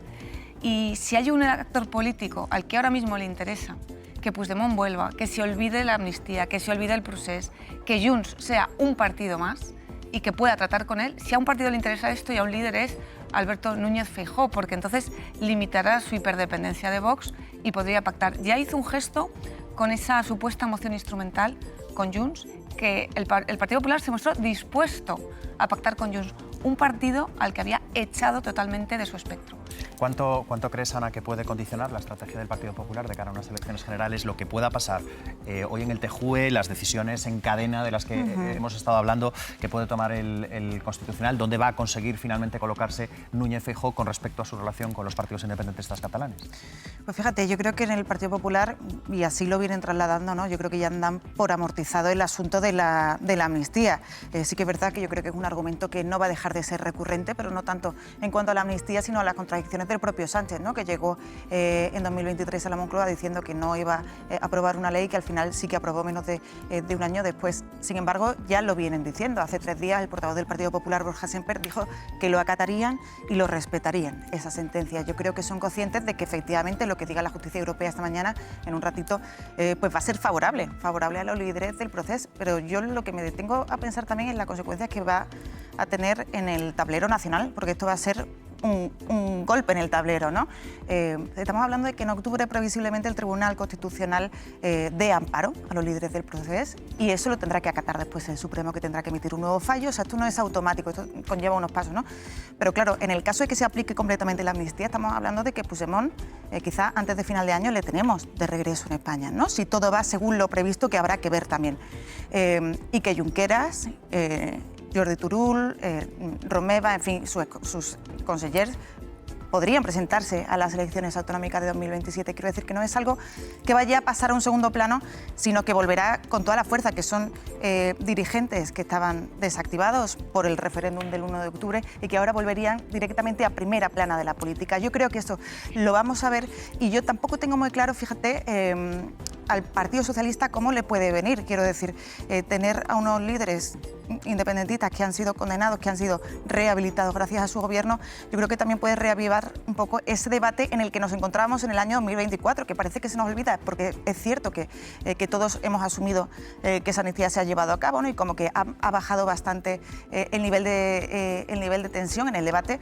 Y si hay un actor político al que ahora mismo le interesa que Puigdemont vuelva, que se olvide la amnistía, que se olvide el procés, que Junts sea un partido más y que pueda tratar con él, si a un partido le interesa esto y a un líder es Alberto Núñez Feijóo, porque entonces limitará su hiperdependencia de Vox y podría pactar. Ya hizo un gesto con esa supuesta moción instrumental con Junts, que el Partido Popular se mostró dispuesto a pactar con Junts, un partido al que había echado totalmente de su espectro. ¿Cuánto crees, Ana, que puede condicionar la estrategia del Partido Popular de cara a unas elecciones generales, lo que pueda pasar hoy en el TJUE, las decisiones en cadena de las que hemos estado hablando, que puede tomar el Constitucional, dónde va a conseguir finalmente colocarse Núñez Feijóo con respecto a su relación con los partidos independentistas catalanes? Pues fíjate, yo creo que en el Partido Popular, y así lo vienen trasladando, ¿no? Yo creo que ya andan por amortizado el asunto de la amnistía. Sí que es verdad que yo creo que es un argumento que no va a dejar de ser recurrente, pero no tanto en cuanto a la amnistía, sino a las contradicciones del propio Sánchez, ¿no? Que llegó en 2023 a la Moncloa diciendo que no iba a aprobar una ley que al final sí que aprobó menos de un año después. Sin embargo, ya lo vienen diciendo. Hace 3 días el portavoz del Partido Popular, Borja Semper, dijo que lo acatarían y lo respetarían, esa sentencia. Yo creo que son conscientes de que efectivamente lo que diga la justicia europea esta mañana, en un ratito, pues va a ser favorable a los líderes del proceso. Pero yo lo que me detengo a pensar también es la consecuencia que va a tener en el tablero nacional, porque esto va a ser un golpe en el tablero, ¿no? Estamos hablando de que en octubre previsiblemente el Tribunal Constitucional dé amparo a los líderes del proceso y eso lo tendrá que acatar después el Supremo, que tendrá que emitir un nuevo fallo. O sea, esto no es automático, esto conlleva unos pasos, ¿no? Pero claro, en el caso de que se aplique completamente la amnistía, estamos hablando de que Puigdemont quizá antes de final de año le tenemos de regreso en España, ¿no? Si todo va según lo previsto, que habrá que ver también. Y que Junqueras, Jordi Turull, Romeva, en fin, sus consejeros podrían presentarse a las elecciones autonómicas de 2027. Quiero decir que no es algo que vaya a pasar a un segundo plano, sino que volverá con toda la fuerza, que son dirigentes que estaban desactivados por el referéndum del 1 de octubre y que ahora volverían directamente a primera plana de la política. Yo creo que esto lo vamos a ver y yo tampoco tengo muy claro, fíjate, al Partido Socialista cómo le puede venir. Quiero decir, tener a unos líderes independentistas que han sido condenados, que han sido rehabilitados gracias a su gobierno, yo creo que también puede reavivar un poco ese debate en el que nos encontrábamos en el año 2024, que parece que se nos olvida, porque es cierto que todos hemos asumido que esa amnistía se ha llevado a cabo, ¿no? Y como que ha bajado bastante el nivel de tensión en el debate.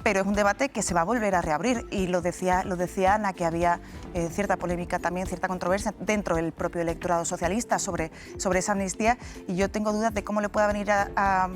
Pero es un debate que se va a volver a reabrir y lo decía Ana, que había cierta polémica también, cierta controversia dentro del propio electorado socialista sobre esa amnistía y yo tengo dudas de cómo le pueda venir a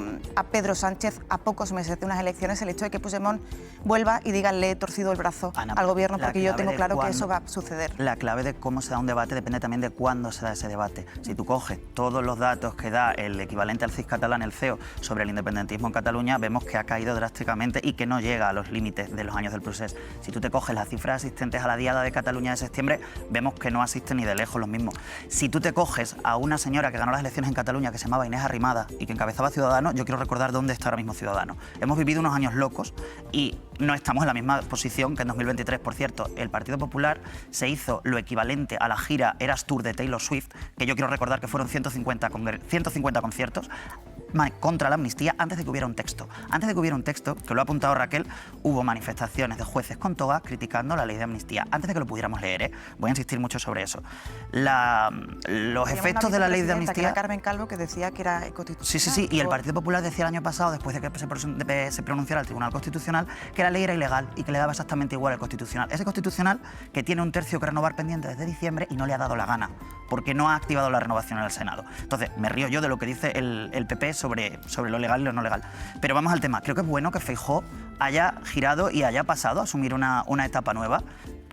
Pedro Sánchez a pocos meses de unas elecciones el hecho de que Puigdemont vuelva y diga le he torcido el brazo al gobierno, porque yo tengo claro que eso va a suceder. La clave de cómo se da un debate depende también de cuándo se da ese debate. Si tú coges todos los datos que da el equivalente al CIS catalán, el CEO, sobre el independentismo en Cataluña, vemos que ha caído drásticamente y que no llega a los límites de los años del proceso. Si tú te coges las cifras asistentes a la Diada de Cataluña de septiembre, vemos que no asisten ni de lejos los mismos. Si tú te coges a una señora que ganó las elecciones en Cataluña, que se llamaba Inés Arrimada y que encabezaba Ciudadanos, yo quiero recordar dónde está ahora mismo Ciudadanos. Hemos vivido unos años locos y no estamos en la misma posición que en 2023. Por cierto, el Partido Popular se hizo lo equivalente a la gira Eras Tour de Taylor Swift, que yo quiero recordar que fueron 150 conciertos. contra la amnistía antes de que hubiera un texto. Antes de que hubiera un texto, que lo ha apuntado Raquel, hubo manifestaciones de jueces con toga criticando la ley de amnistía, antes de que lo pudiéramos leer, ¿eh? Voy a insistir mucho sobre eso. Los efectos de la ley de amnistía... Que era Carmen Calvo, que decía que era constitucional. Sí, y el Partido Popular decía el año pasado, después de que se pronunciara el Tribunal Constitucional, que la ley era ilegal y que le daba exactamente igual al Constitucional. Ese Constitucional que tiene un tercio que renovar pendiente desde diciembre y no le ha dado la gana, porque no ha activado la renovación en el Senado. Entonces, me río yo de lo que dice el PP sobre lo legal y lo no legal. Pero vamos al tema. Creo que es bueno que Feijóo haya girado y haya pasado a asumir una etapa nueva.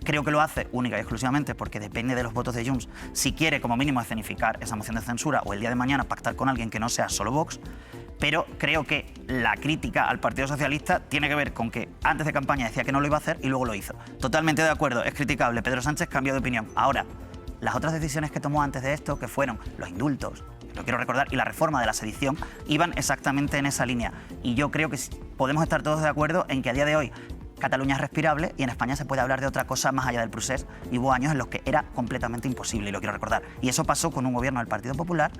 Creo que lo hace única y exclusivamente porque depende de los votos de Junts si quiere como mínimo escenificar esa moción de censura o el día de mañana pactar con alguien que no sea solo Vox. Pero creo que la crítica al Partido Socialista tiene que ver con que antes de campaña decía que no lo iba a hacer y luego lo hizo. Totalmente de acuerdo, es criticable. Pedro Sánchez cambió de opinión. Ahora, las otras decisiones que tomó antes de esto, que fueron los indultos, lo quiero recordar, y la reforma de la sedición, iban exactamente en esa línea. Y yo creo que podemos estar todos de acuerdo en que a día de hoy Cataluña es respirable y en España se puede hablar de otra cosa más allá del procés. Y hubo años en los que era completamente imposible, y lo quiero recordar. Y eso pasó con un gobierno del Partido Popular,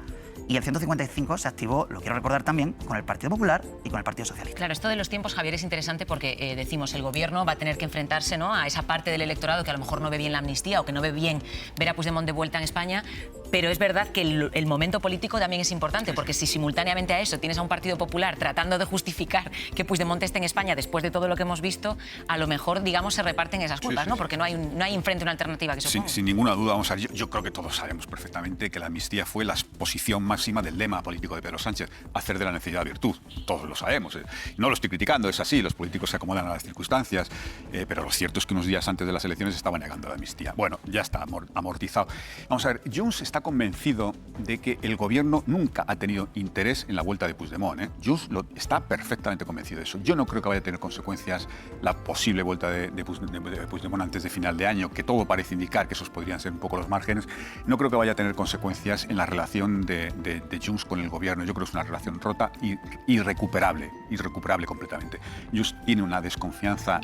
y el 155 se activó, lo quiero recordar también, con el Partido Popular y con el Partido Socialista. Claro, esto de los tiempos, Javier, es interesante porque decimos el gobierno va a tener que enfrentarse, ¿no?, a esa parte del electorado que a lo mejor no ve bien la amnistía o que no ve bien ver a Puigdemont de vuelta en España, pero es verdad que el momento político también es importante, porque si simultáneamente a eso tienes a un Partido Popular tratando de justificar que Puigdemont esté en España después de todo lo que hemos visto, a lo mejor, digamos, se reparten esas culpas, ¿no? Porque no hay enfrente una alternativa que supongo. Sin ninguna duda, vamos a ver, yo creo que todos sabemos perfectamente que la amnistía fue la exposición máxima del lema político de Pedro Sánchez, hacer de la necesidad virtud. Todos lo sabemos. No lo estoy criticando, es así, los políticos se acomodan a las circunstancias, pero lo cierto es que unos días antes de las elecciones estaba negando la amnistía. Bueno, ya está amortizado. Vamos a ver, Junts está convencido de que el gobierno nunca ha tenido interés en la vuelta de Puigdemont, ¿eh? Junts está perfectamente convencido de eso. Yo no creo que vaya a tener consecuencias la posible vuelta de Puigdemont antes de final de año, que todo parece indicar que esos podrían ser un poco los márgenes. No creo que vaya a tener consecuencias en la relación de Junts con el gobierno. Yo creo que es una relación rota y irrecuperable completamente. Junts tiene una desconfianza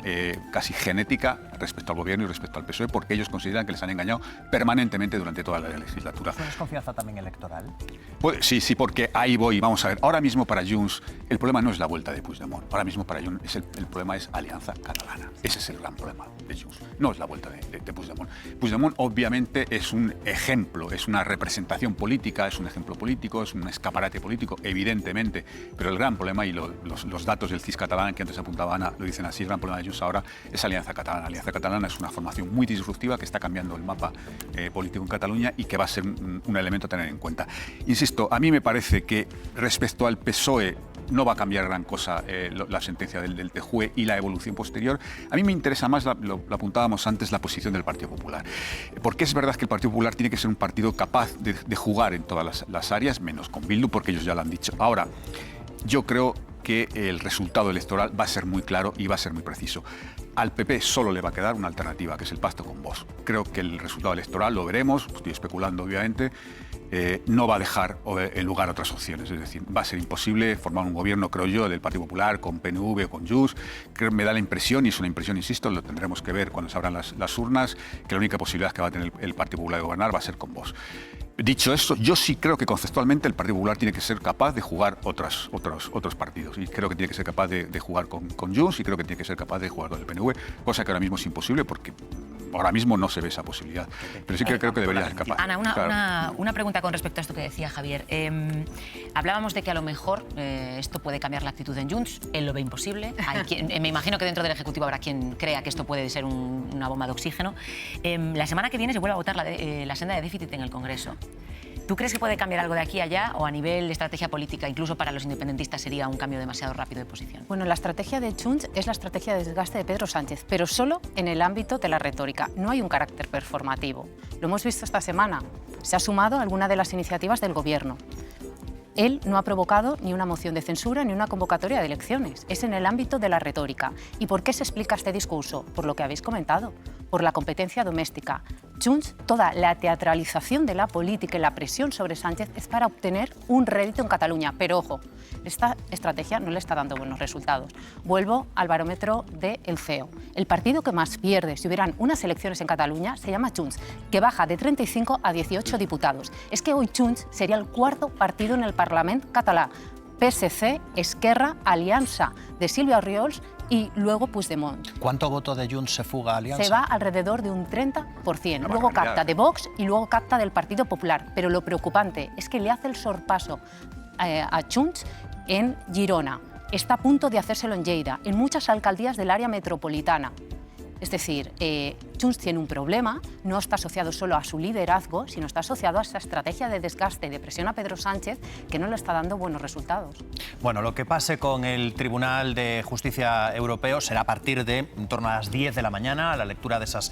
casi genética respecto al gobierno y respecto al PSOE, porque ellos consideran que les han engañado permanentemente durante toda la legislatura. ¿Es una desconfianza también electoral? Pues, sí, porque ahí voy. Vamos a ver, ahora mismo para Junts el problema no es la vuelta de Puigdemont. Ahora mismo para Junts el problema es Alianza Catalana. Ese es el gran problema de Junts. No es la vuelta de Puigdemont. Puigdemont obviamente es un ejemplo, es una representación política, es un ejemplo político, es un escaparate político, evidentemente, pero el gran problema, y los datos del CIS catalán que antes apuntaba Ana lo dicen así, el gran problema de Junts ahora es Alianza Catalana. Alianza Catalana es una formación muy disruptiva que está cambiando el mapa político en Cataluña y que va a ser un elemento a tener en cuenta. Insisto, a mí me parece que respecto al PSOE no va a cambiar gran cosa la sentencia del TJUE y la evolución posterior. A mí me interesa más, lo apuntábamos antes, la posición del Partido Popular. Porque es verdad que el Partido Popular tiene que ser un partido capaz de jugar en todas las áreas, menos con Bildu, porque ellos ya lo han dicho. Ahora, yo creo que el resultado electoral va a ser muy claro y va a ser muy preciso. Al PP solo le va a quedar una alternativa, que es el pacto con Vox. Creo que el resultado electoral, lo veremos, estoy especulando obviamente, no va a dejar el lugar a otras opciones. Es decir, va a ser imposible formar un gobierno, creo yo, del Partido Popular con PNV o con Junts. Me da la impresión, y es una impresión, insisto, lo tendremos que ver cuando se abran las urnas, que la única posibilidad que va a tener el Partido Popular de gobernar va a ser con Vox. Dicho eso, yo sí creo que conceptualmente el Partido Popular tiene que ser capaz de jugar otros partidos. Y creo que tiene que ser capaz de jugar con Junts, y creo que tiene que ser capaz de jugar con el PNV, cosa que ahora mismo es imposible porque ahora mismo no se ve esa posibilidad. Pero sí que creo que debería ser capaz. Ana, una pregunta con respecto a esto que decía Javier. Hablábamos de que a lo mejor esto puede cambiar la actitud en Junts. Él lo ve imposible. Me imagino que dentro del Ejecutivo habrá quien crea que esto puede ser una bomba de oxígeno. La semana que viene se vuelve a votar la senda de déficit en el Congreso. ¿Tú crees que puede cambiar algo de aquí a allá, o a nivel de estrategia política, incluso para los independentistas, sería un cambio demasiado rápido de posición? Bueno, la estrategia de Junts es la estrategia de desgaste de Pedro Sánchez, pero solo en el ámbito de la retórica. No hay un carácter performativo. Lo hemos visto esta semana. Se ha sumado a alguna de las iniciativas del Gobierno. Él no ha provocado ni una moción de censura ni una convocatoria de elecciones. Es en el ámbito de la retórica. ¿Y por qué se explica este discurso? Por lo que habéis comentado, por la competencia doméstica. Junts, toda la teatralización de la política y la presión sobre Sánchez es para obtener un rédito en Cataluña. Pero ojo, esta estrategia no le está dando buenos resultados. Vuelvo al barómetro del CEO. El partido que más pierde si hubieran unas elecciones en Cataluña se llama Junts, que baja de 35 a 18 diputados. Es que hoy Junts sería el cuarto partido en el Parlament català. PSC, Esquerra, Alianza de Silvia Orriols y luego Puigdemont. ¿Cuánto voto de Junts se fuga a Alianza? Se va alrededor de un 30%. Luego capta de Vox y luego capta del Partido Popular. Pero lo preocupante es que le hace el sorpaso a Junts en Girona. Está a punto de hacérselo en Lleida, en muchas alcaldías del área metropolitana. Es decir, Junts tiene un problema, no está asociado solo a su liderazgo, sino está asociado a esa estrategia de desgaste y de presión a Pedro Sánchez que no le está dando buenos resultados. Bueno, lo que pase con el Tribunal de Justicia Europeo será a partir de en torno a las 10 de la mañana, la lectura de esas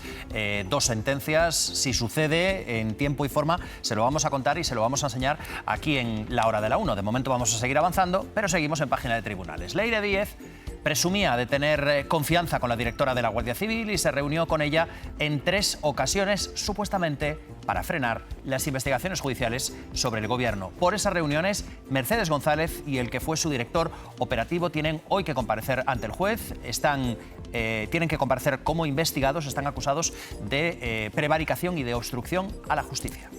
dos sentencias. Si sucede en tiempo y forma, se lo vamos a contar y se lo vamos a enseñar aquí en La Hora de la 1. De momento vamos a seguir avanzando, pero seguimos en página de tribunales. Leire Díez presumía de tener confianza con la directora de la Guardia Civil y se reunió con ella en 3 ocasiones, supuestamente para frenar las investigaciones judiciales sobre el Gobierno. Por esas reuniones, Mercedes González y el que fue su director operativo tienen hoy que comparecer ante el juez. Tienen que comparecer como investigados, están acusados de prevaricación y de obstrucción a la justicia.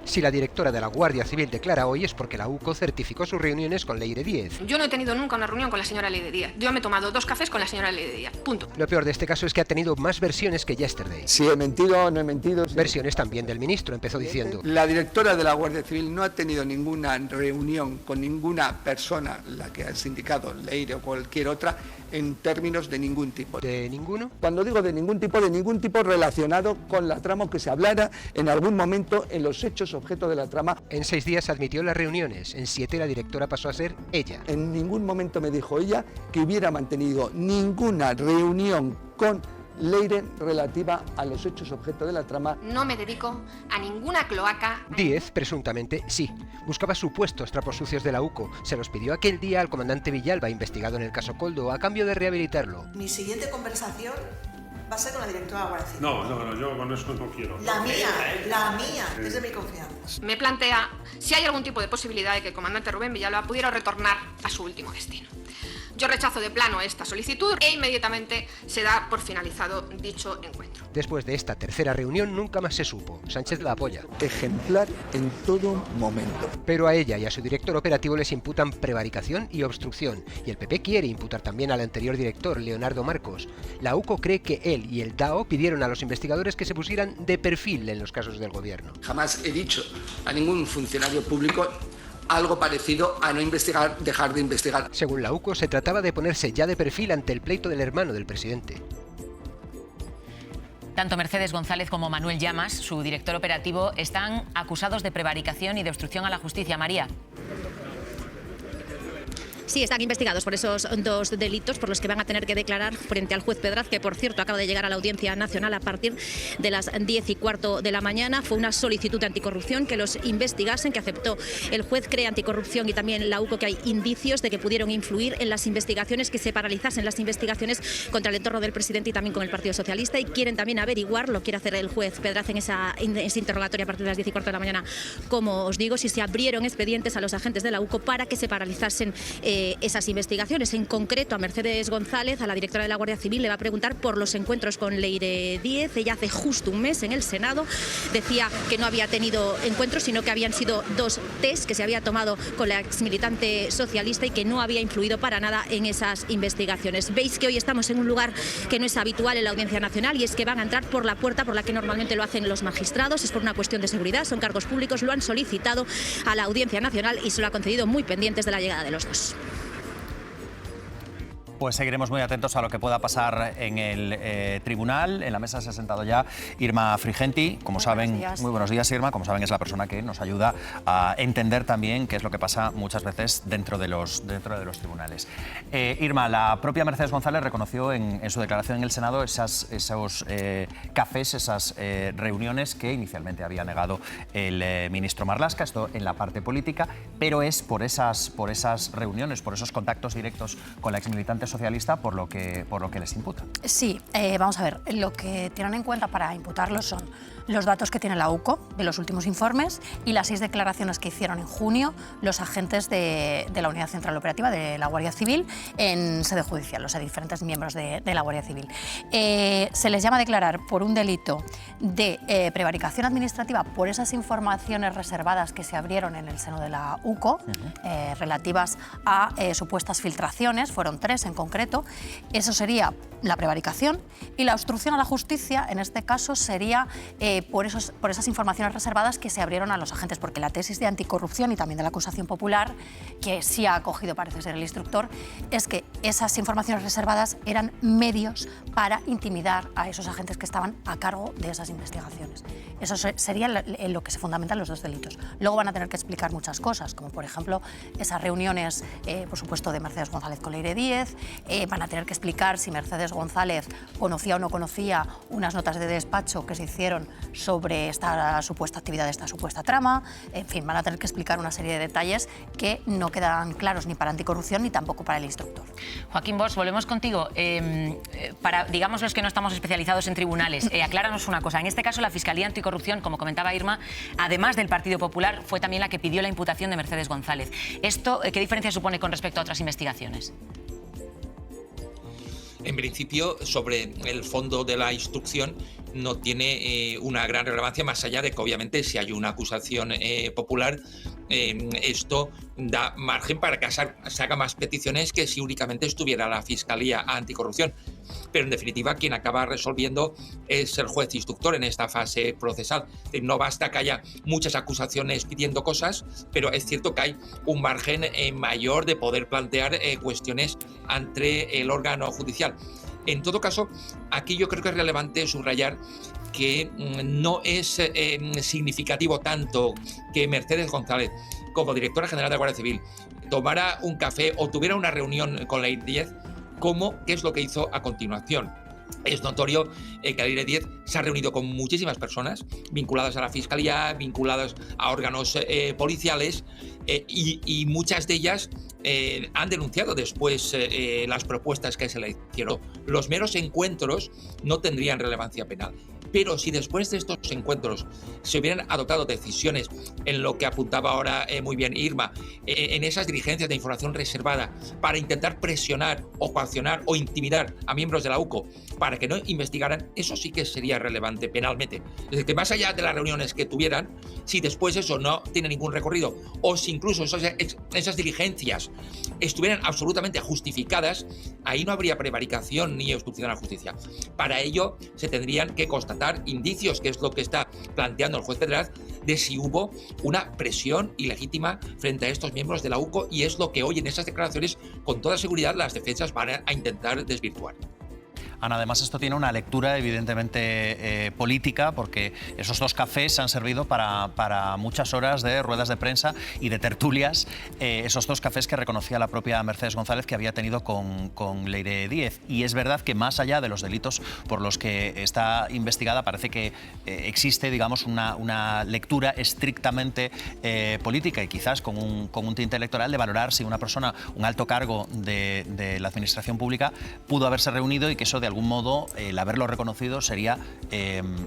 Si la directora de la Guardia Civil declara hoy es porque la UCO certificó sus reuniones con Leire Díez. Yo no he tenido nunca una reunión con la señora Leire Díez. Yo me he tomado 2 cafés con la señora Leire Díez. Punto. Lo peor de este caso es que ha tenido más versiones que Yesterday. Si he mentido o no he mentido. Versiones también del ministro, empezó diciendo. La directora de la Guardia Civil no ha tenido ninguna reunión con ninguna persona, la que has indicado, Leire o cualquier otra, en términos de ningún tipo. ¿De ninguno? Cuando digo de ningún tipo relacionado con la trama o que se hablara en algún momento en los hechos objeto de la trama. En 6 días admitió las reuniones, en 7 la directora pasó a ser ella. En ningún momento me dijo ella que hubiera mantenido ninguna reunión con Leire relativa a los hechos objeto de la trama. No me dedico a ninguna cloaca. Díez, presuntamente, sí. Buscaba supuestos trapos sucios de la UCO. Se los pidió aquel día al comandante Villalba, investigado en el caso Koldo, a cambio de rehabilitarlo. Mi siguiente conversación va a ser con la directora de la Guardia Civil. No, yo con eso no quiero. La mía, es de mi confianza. Me plantea si hay algún tipo de posibilidad de que el comandante Rubén Villalba pudiera retornar a su último destino. Yo rechazo de plano esta solicitud e inmediatamente se da por finalizado dicho encuentro. Después de esta tercera reunión nunca más se supo. Sánchez la apoya. Ejemplar en todo momento. Pero a ella y a su director operativo les imputan prevaricación y obstrucción. Y el PP quiere imputar también al anterior director, Leonardo Marcos. La UCO cree que él y el DAO pidieron a los investigadores que se pusieran de perfil en los casos del Gobierno. Jamás he dicho a ningún funcionario público algo parecido a no investigar, dejar de investigar. Según la UCO, se trataba de ponerse ya de perfil ante el pleito del hermano del presidente. Tanto Mercedes González como Manuel Llamas, su director operativo, están acusados de prevaricación y de obstrucción a la justicia. María. Sí, están investigados por esos 2 delitos por los que van a tener que declarar frente al juez Pedraz, que por cierto acaba de llegar a la Audiencia Nacional a partir de las 10:15 de la mañana. Fue una solicitud de anticorrupción que los investigasen, que aceptó el juez. Cree Anticorrupción y también la UCO que hay indicios de que pudieron influir en las investigaciones, que se paralizasen las investigaciones contra el entorno del presidente y también con el Partido Socialista. Y quieren también averiguar, lo quiere hacer el juez Pedraz en ese interrogatorio a partir de las 10:15 de la mañana, como os digo, si se abrieron expedientes a los agentes de la UCO para que se paralizasen esas investigaciones. En concreto, a Mercedes González, a la directora de la Guardia Civil, le va a preguntar por los encuentros con Leire Díez. Ella hace justo un mes en el Senado decía que no había tenido encuentros, sino que habían sido 2 test que se había tomado con la exmilitante socialista y que no había influido para nada en esas investigaciones. Veis que hoy estamos en un lugar que no es habitual en la Audiencia Nacional, y es que van a entrar por la puerta por la que normalmente lo hacen los magistrados. Es por una cuestión de seguridad, son cargos públicos, lo han solicitado a la Audiencia Nacional y se lo ha concedido, muy pendientes de la llegada de los 2. Pues seguiremos muy atentos a lo que pueda pasar en el tribunal. En la mesa se ha sentado ya Irma Frigenti. Como saben, muy buenos días, Irma. Como saben, es la persona que nos ayuda a entender también qué es lo que pasa muchas veces dentro de los tribunales. Irma, la propia Mercedes González reconoció en su declaración en el Senado esos cafés, esas reuniones que inicialmente había negado el ministro Marlaska, esto en la parte política, pero es por esas reuniones, por esos contactos directos con la exmilitante socialista por lo que les imputa. Sí, vamos a ver, lo que tienen en cuenta para imputarlo son los datos que tiene la UCO de los últimos informes y las 6 declaraciones que hicieron en junio los agentes de la Unidad Central Operativa de la Guardia Civil en sede judicial, los diferentes miembros de la Guardia Civil. Se les llama a declarar por un delito de prevaricación administrativa por esas informaciones reservadas que se abrieron en el seno de la UCO, relativas a supuestas filtraciones, fueron 3 en concreto. Eso sería la prevaricación, y la obstrucción a la justicia, en este caso, sería por esas informaciones reservadas que se abrieron a los agentes, porque la tesis de anticorrupción y también de la acusación popular, que sí ha acogido, parece ser, el instructor, es que esas informaciones reservadas eran medios para intimidar a esos agentes que estaban a cargo de esas investigaciones. Eso sería en lo que se fundamentan los 2 delitos. Luego van a tener que explicar muchas cosas, como por ejemplo esas reuniones, por supuesto, de Mercedes González con Leire Díez. Van a tener que explicar si Mercedes González conocía o no conocía unas notas de despacho que se hicieron sobre esta supuesta actividad, esta supuesta trama. En fin, van a tener que explicar una serie de detalles que no quedan claros ni para anticorrupción ni tampoco para el instructor. Joaquín Bosch, volvemos contigo. Para, digamos, los que no estamos especializados en tribunales, acláranos una cosa. En este caso, la Fiscalía Anticorrupción, como comentaba Irma, además del Partido Popular, fue también la que pidió la imputación de Mercedes González. ¿Esto qué diferencia supone con respecto a otras investigaciones? En principio, sobre el fondo de la instrucción no tiene una gran relevancia, más allá de que obviamente si hay una acusación popular, esto da margen para que se haga más peticiones que si únicamente estuviera la Fiscalía Anticorrupción. Pero en definitiva quien acaba resolviendo es el juez instructor en esta fase procesal. No basta que haya muchas acusaciones pidiendo cosas, pero es cierto que hay un margen mayor de poder plantear cuestiones ante el órgano judicial. En todo caso, aquí yo creo que es relevante subrayar que no es significativo tanto que Mercedes González, como directora general de la Guardia Civil, tomara un café o tuviera una reunión con Leire Díez, como qué es lo que hizo a continuación. Es notorio que Leire Díez se ha reunido con muchísimas personas vinculadas a la Fiscalía, vinculadas a órganos policiales, y muchas de ellas han denunciado después las propuestas que se le hicieron. Los meros encuentros no tendrían relevancia penal. Pero si después de estos encuentros se hubieran adoptado decisiones en lo que apuntaba ahora muy bien Irma, en esas diligencias de información reservada para intentar presionar o coaccionar o intimidar a miembros de la UCO para que no investigaran, eso sí que sería relevante penalmente. Es decir, que más allá de las reuniones que tuvieran, si después eso no tiene ningún recorrido o si incluso esas diligencias estuvieran absolutamente justificadas, ahí no habría prevaricación ni obstrucción a la justicia. Para ello se tendrían que constatar indicios, que es lo que está planteando el juez federal, de si hubo una presión ilegítima frente a estos miembros de la UCO, y es lo que hoy en esas declaraciones con toda seguridad las defensas van a intentar desvirtuar. Ana, además esto tiene una lectura evidentemente política, porque esos 2 cafés han servido para muchas horas de ruedas de prensa y de tertulias, esos 2 cafés que reconocía la propia Mercedes González que había tenido con Leire Díez. Y es verdad que más allá de los delitos por los que está investigada, parece que existe, digamos, una lectura estrictamente política y quizás con un tinte electoral de valorar si una persona, un alto cargo de la administración pública, pudo haberse reunido, y que eso de algún modo el haberlo reconocido sería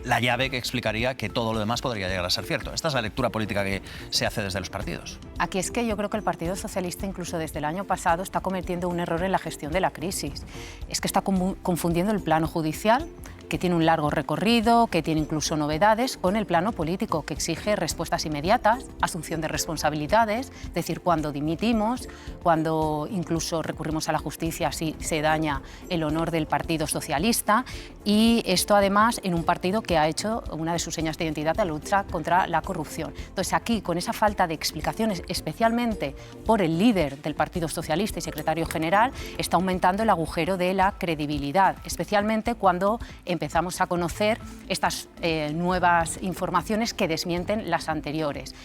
la llave que explicaría que todo lo demás podría llegar a ser cierto. Esta es la lectura política que se hace desde los partidos. Aquí es que yo creo que el Partido Socialista, incluso desde el año pasado, está cometiendo un error en la gestión de la crisis. Es que está confundiendo el plano judicial, que tiene un largo recorrido, que tiene incluso novedades, con el plano político, que exige respuestas inmediatas, asunción de responsabilidades, es decir, cuando dimitimos, cuando incluso recurrimos a la justicia si se daña el honor del Partido Socialista, y esto además en un partido que ha hecho una de sus señas de identidad la lucha contra la corrupción. Entonces aquí, con esa falta de explicaciones, especialmente por el líder del Partido Socialista y secretario general, está aumentando el agujero de la credibilidad, especialmente cuando empezamos a conocer estas nuevas informaciones que desmienten las anteriores.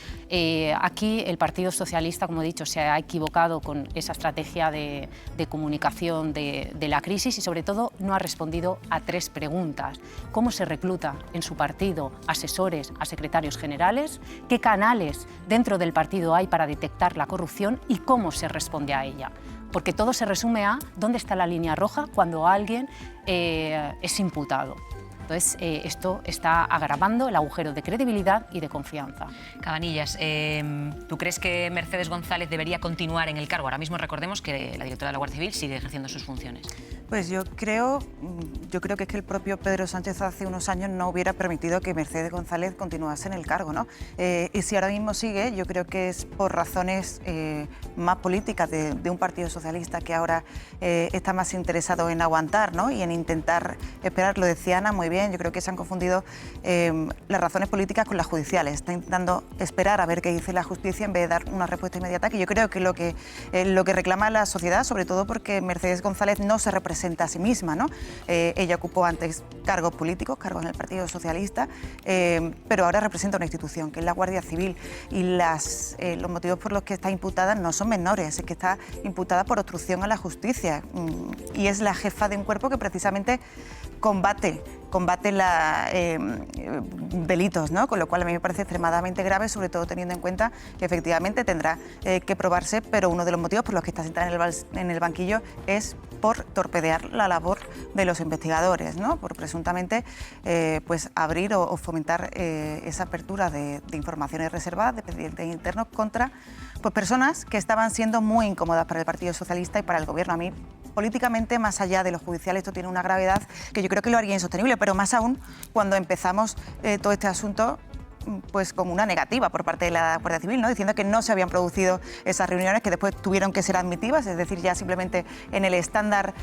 Aquí el Partido Socialista, como he dicho, se ha equivocado con esa estrategia de comunicación de la crisis, y sobre todo no ha respondido a 3 preguntas. ¿Cómo se recluta en su partido asesores a secretarios generales? ¿Qué canales dentro del partido hay para detectar la corrupción? ¿Y cómo se responde a ella? Porque todo se resume a dónde está la línea roja cuando alguien es imputado. Entonces, esto está agravando el agujero de credibilidad y de confianza. Cabanillas, ¿tú crees que Mercedes González debería continuar en el cargo? Ahora mismo recordemos que la directora de la Guardia Civil sigue ejerciendo sus funciones. Pues yo creo que es que el propio Pedro Sánchez hace unos años no hubiera permitido que Mercedes González continuase en el cargo, ¿no? Y si ahora mismo sigue, yo creo que es por razones más políticas de un partido socialista que ahora está más interesado en aguantar, ¿no? Y en intentar esperar. Lo decía Ana muy bien, yo creo que se han confundido las razones políticas con las judiciales. Está intentando esperar a ver qué dice la justicia en vez de dar una respuesta inmediata, que yo creo que lo que reclama la sociedad, sobre todo porque Mercedes González no se representa a sí misma, ¿no? Ella ocupó antes cargos políticos, cargos en el Partido Socialista, pero ahora representa una institución, que es la Guardia Civil, y los motivos por los que está imputada no son menores, es que está imputada por obstrucción a la justicia, y es la jefa de un cuerpo que precisamente combate delitos, ¿no? Con lo cual a mí me parece extremadamente grave, sobre todo teniendo en cuenta que efectivamente tendrá que probarse, pero uno de los motivos por los que está sentada en el banquillo es por torpedear la labor de los investigadores, ¿no? Por presuntamente pues abrir o fomentar esa apertura de informaciones reservadas de expedientes internos contra pues, personas que estaban siendo muy incómodas para el Partido Socialista y para el Gobierno. A mí, políticamente, más allá de los judiciales, esto tiene una gravedad que yo creo que lo haría insostenible, pero más aún cuando empezamos todo este asunto pues con una negativa por parte de la Guardia Civil, ¿no? Diciendo que no se habían producido esas reuniones, que después tuvieron que ser admitidas, es decir, ya simplemente en el estándar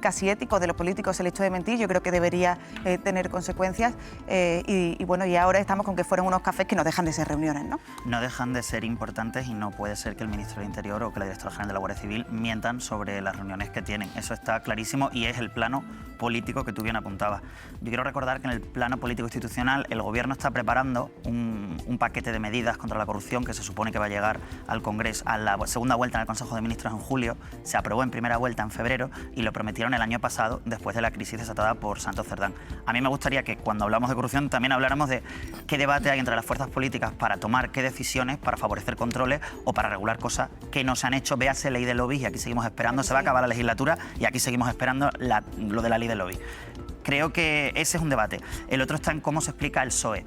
casi ético de los políticos el hecho de mentir, yo creo que debería tener consecuencias y bueno, y ahora estamos con que fueron unos cafés que no dejan de ser reuniones, ¿no? No dejan de ser importantes y no puede ser que el Ministro del Interior o que la Directora General de la Guardia Civil mientan sobre las reuniones que tienen. Eso está clarísimo y es el plano político que tú bien apuntabas. Yo quiero recordar que en el plano político institucional el Gobierno está preparando un paquete de medidas contra la corrupción que se supone que va a llegar al Congreso a la segunda vuelta en el Consejo de Ministros en julio. Se aprobó en primera vuelta en febrero y lo prometieron el año pasado después de la crisis desatada por Santos Cerdán. A mí me gustaría que cuando hablamos de corrupción también habláramos de qué debate hay entre las fuerzas políticas para tomar qué decisiones, para favorecer controles o para regular cosas que no se han hecho. Véase ley de lobby y aquí seguimos esperando, se va a acabar la legislatura y aquí seguimos esperando lo de la ley de lobby. Creo que ese es un debate. El otro está en cómo se explica el PSOE.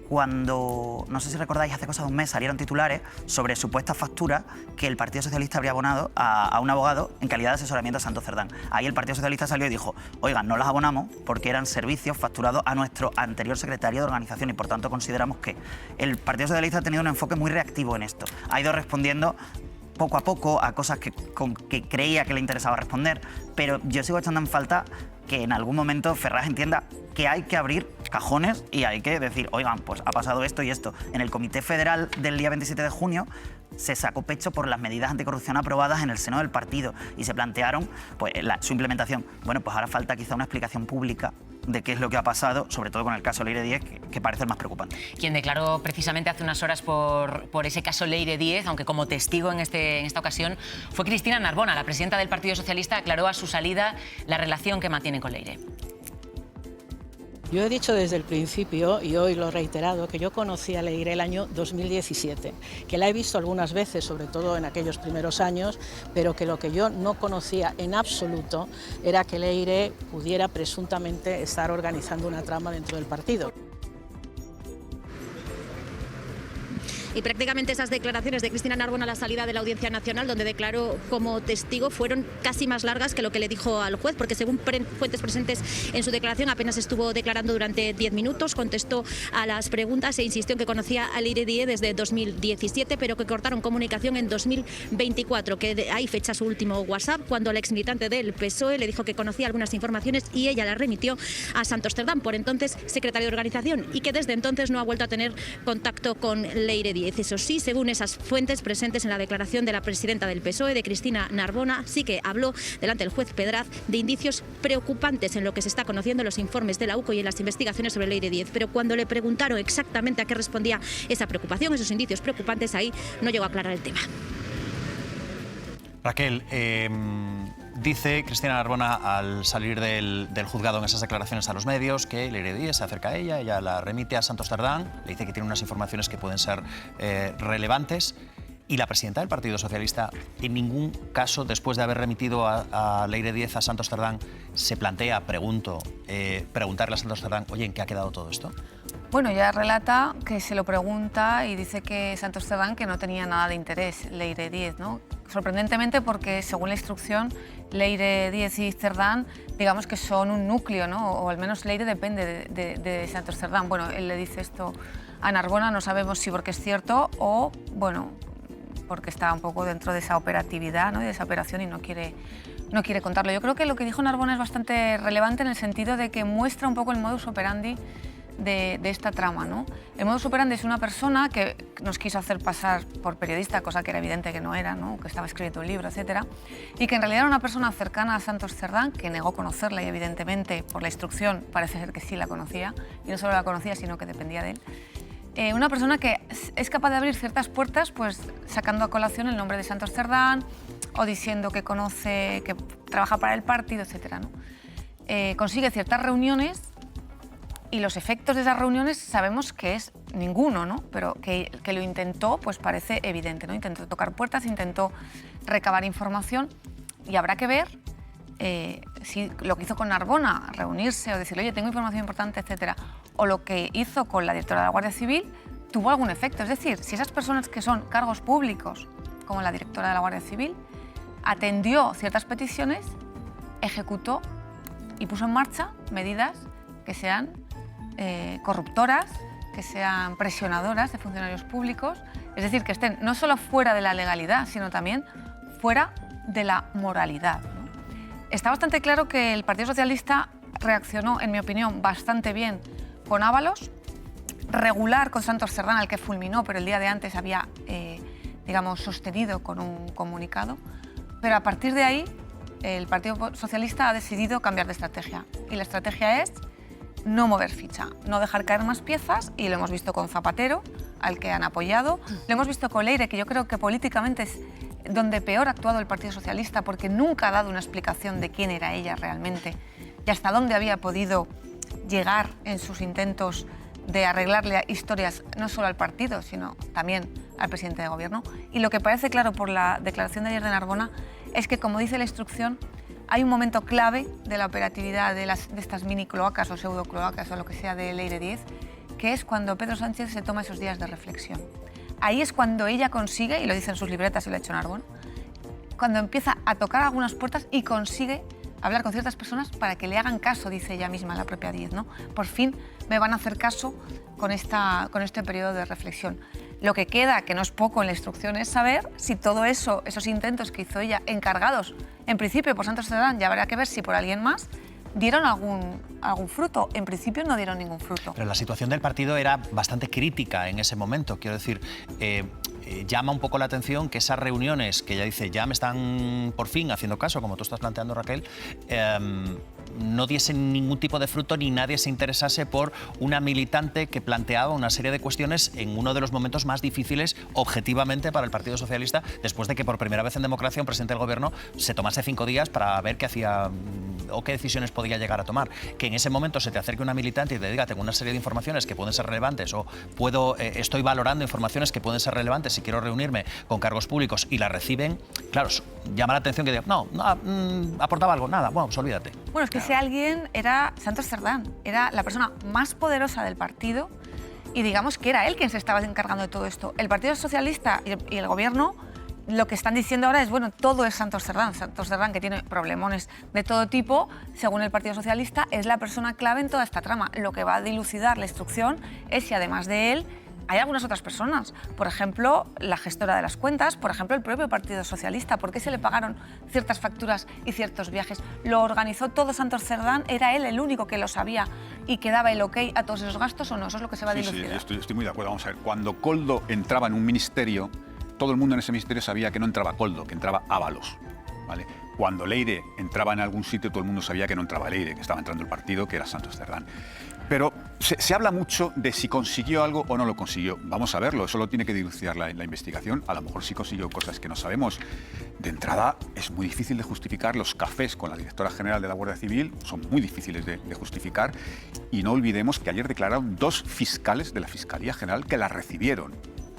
Cuando, no sé si recordáis, hace cosa de un mes salieron titulares sobre supuestas facturas que el Partido Socialista habría abonado a un abogado en calidad de asesoramiento a Santos Cerdán. Ahí el Partido Socialista salió y dijo, oigan, no las abonamos porque eran servicios facturados a nuestro anterior secretario de organización y por tanto consideramos que el Partido Socialista ha tenido un enfoque muy reactivo en esto. Ha ido respondiendo poco a poco a cosas que creía que le interesaba responder, pero yo sigo echando en falta que en algún momento Ferraz entienda que hay que abrir cajones y hay que decir, oigan, pues ha pasado esto y esto. En el Comité Federal del día 27 de junio se sacó pecho por las medidas anticorrupción aprobadas en el seno del partido y se plantearon pues, su implementación. Bueno, pues ahora falta quizá una explicación pública de qué es lo que ha pasado, sobre todo con el caso Leire Díez, que parece el más preocupante. Quien declaró precisamente hace unas horas por ese caso Leire Díez, aunque como testigo en esta ocasión, fue Cristina Narbona. La presidenta del Partido Socialista aclaró a su salida la relación que mantiene con Leire. Yo he dicho desde el principio, y hoy lo he reiterado, que yo conocí a Leire el año 2017, que la he visto algunas veces, sobre todo en aquellos primeros años, pero que lo que yo no conocía en absoluto era que Leire pudiera presuntamente estar organizando una trama dentro del partido. Y prácticamente esas declaraciones de Cristina Narbona a la salida de la Audiencia Nacional, donde declaró como testigo, fueron casi más largas que lo que le dijo al juez, porque según fuentes presentes en su declaración apenas estuvo declarando durante 10 minutos, contestó a las preguntas e insistió en que conocía a Leire Díez desde 2017, pero que cortaron comunicación en 2024, que ahí fecha su último WhatsApp, cuando el exmilitante del PSOE le dijo que conocía algunas informaciones y ella las remitió a Santos Cerdán, por entonces secretario de organización, y que desde entonces no ha vuelto a tener contacto con Leire Díez. Eso sí, según esas fuentes presentes en la declaración de la presidenta del PSOE, de Cristina Narbona, sí que habló delante del juez Pedraz de indicios preocupantes en lo que se está conociendo en los informes de la UCO y en las investigaciones sobre Leire Díez. Pero cuando le preguntaron exactamente a qué respondía esa preocupación, esos indicios preocupantes, ahí no llegó a aclarar el tema. Raquel, dice Cristina Narbona al salir del juzgado en esas declaraciones a los medios que Leire Díez se acerca a ella la remite a Santos Cerdán, le dice que tiene unas informaciones que pueden ser relevantes Y la presidenta del Partido Socialista, en ningún caso, después de haber remitido a Leire Díez a Santos Cerdán, se plantea, preguntarle a Santos Cerdán, oye, ¿en qué ha quedado todo esto? Bueno, ella relata que se lo pregunta y dice que Santos Cerdán que no tenía nada de interés, Leire Díez, ¿no? Sorprendentemente porque, según la instrucción, Leire Díez y Cerdán, digamos que son un núcleo, ¿no? O al menos Leire depende de Santos Cerdán. Bueno, él le dice esto a Narbona, no sabemos si porque es cierto o, bueno, porque está un poco dentro de esa operatividad, ¿no? De esa operación y no quiere contarlo. Yo creo que lo que dijo Narbona es bastante relevante en el sentido de que muestra un poco el modus operandi de esta trama, ¿no? El modus operandi es una persona que nos quiso hacer pasar por periodista, cosa que era evidente que no era, ¿no? Que estaba escribiendo un libro, etcétera, y que en realidad era una persona cercana a Santos Cerdán, que negó conocerla y evidentemente por la instrucción parece ser que sí la conocía, y no solo la conocía, sino que dependía de él. Una persona que es capaz de abrir ciertas puertas, pues sacando a colación el nombre de Santos Cerdán o diciendo que conoce, que trabaja para el partido, etcétera, ¿no? Consigue ciertas reuniones y los efectos de esas reuniones sabemos que es ninguno, ¿no? Pero que lo intentó, pues parece evidente, ¿no? Intentó tocar puertas, intentó recabar información y habrá que ver si lo que hizo con Narbona, reunirse o decirle, oye, tengo información importante, etcétera, o lo que hizo con la directora de la Guardia Civil tuvo algún efecto. Es decir, si esas personas que son cargos públicos, como la directora de la Guardia Civil, atendió ciertas peticiones, ejecutó y puso en marcha medidas que sean corruptoras, que sean presionadoras de funcionarios públicos, es decir, que estén no solo fuera de la legalidad, sino también fuera de la moralidad, ¿no? Está bastante claro que el Partido Socialista reaccionó, en mi opinión, bastante bien con Ábalos, regular con Santos Cerdán, al que fulminó, pero el día de antes había, digamos, sostenido con un comunicado, pero a partir de ahí el Partido Socialista ha decidido cambiar de estrategia, y la estrategia es no mover ficha, no dejar caer más piezas, y lo hemos visto con Zapatero, al que han apoyado, lo hemos visto con Leire, que yo creo que políticamente es donde peor ha actuado el Partido Socialista, porque nunca ha dado una explicación de quién era ella realmente y hasta dónde había podido llegar en sus intentos de arreglarle historias no solo al partido, sino también al presidente de gobierno. Y lo que parece claro por la declaración de ayer de Narbona es que, como dice la instrucción, hay un momento clave de la operatividad de estas mini cloacas o pseudo cloacas o lo que sea de Leire Díez, que es cuando Pedro Sánchez se toma esos días de reflexión. Ahí es cuando ella consigue, y lo dice en sus libretas y lo ha hecho Narbona, cuando empieza a tocar algunas puertas y consigue hablar con ciertas personas para que le hagan caso, dice ella misma, la propia Díez, ¿no? Por fin me van a hacer caso con este periodo de reflexión. Lo que queda, que no es poco en la instrucción, es saber si todo eso, esos intentos que hizo ella, encargados en principio por Santos Cerdán, ya habrá que ver si por alguien más, dieron algún fruto. En principio no dieron ningún fruto. Pero la situación del partido era bastante crítica en ese momento. Quiero decir, llama un poco la atención que esas reuniones, que ella dice, ya me están por fin haciendo caso, como tú estás planteando, Raquel, no diesen ningún tipo de fruto ni nadie se interesase por una militante que planteaba una serie de cuestiones en uno de los momentos más difíciles objetivamente para el Partido Socialista, después de que por primera vez en democracia un presidente del gobierno se tomase 5 días para ver qué hacía o qué decisiones podía llegar a tomar. Que en ese momento se te acerque una militante y te diga, tengo una serie de informaciones que pueden ser relevantes o estoy valorando informaciones que pueden ser relevantes si quiero reunirme con cargos públicos y la reciben, claro, llama la atención que diga, no, aportaba algo, nada, bueno, pues olvídate. Bueno, es que ese alguien era Santos Cerdán, era la persona más poderosa del partido y digamos que era él quien se estaba encargando de todo esto. El Partido Socialista y el Gobierno lo que están diciendo ahora es, bueno, todo es Santos Cerdán, que tiene problemones de todo tipo, según el Partido Socialista, es la persona clave en toda esta trama. Lo que va a dilucidar la instrucción es si además de él hay algunas otras personas, por ejemplo, la gestora de las cuentas, por ejemplo, el propio Partido Socialista. ¿Por qué se le pagaron ciertas facturas y ciertos viajes? ¿Lo organizó todo Santos Cerdán? ¿Era él el único que lo sabía y que daba el ok a todos esos gastos o no? Eso es lo que se va a dilucidar. Sí, estoy muy de acuerdo. Vamos a ver, cuando Koldo entraba en un ministerio, todo el mundo en ese ministerio sabía que no entraba Koldo, que entraba Ábalos, ¿vale? Cuando Leire entraba en algún sitio, todo el mundo sabía que no entraba Leire, que estaba entrando el partido, que era Santos Cerdán. Pero se habla mucho de si consiguió algo o no lo consiguió. Vamos a verlo, eso lo tiene que dilucidar la investigación. A lo mejor sí consiguió cosas que no sabemos. De entrada, es muy difícil de justificar. Los cafés con la directora general de la Guardia Civil son muy difíciles de justificar. Y no olvidemos que ayer declararon 2 fiscales de la Fiscalía General que la recibieron.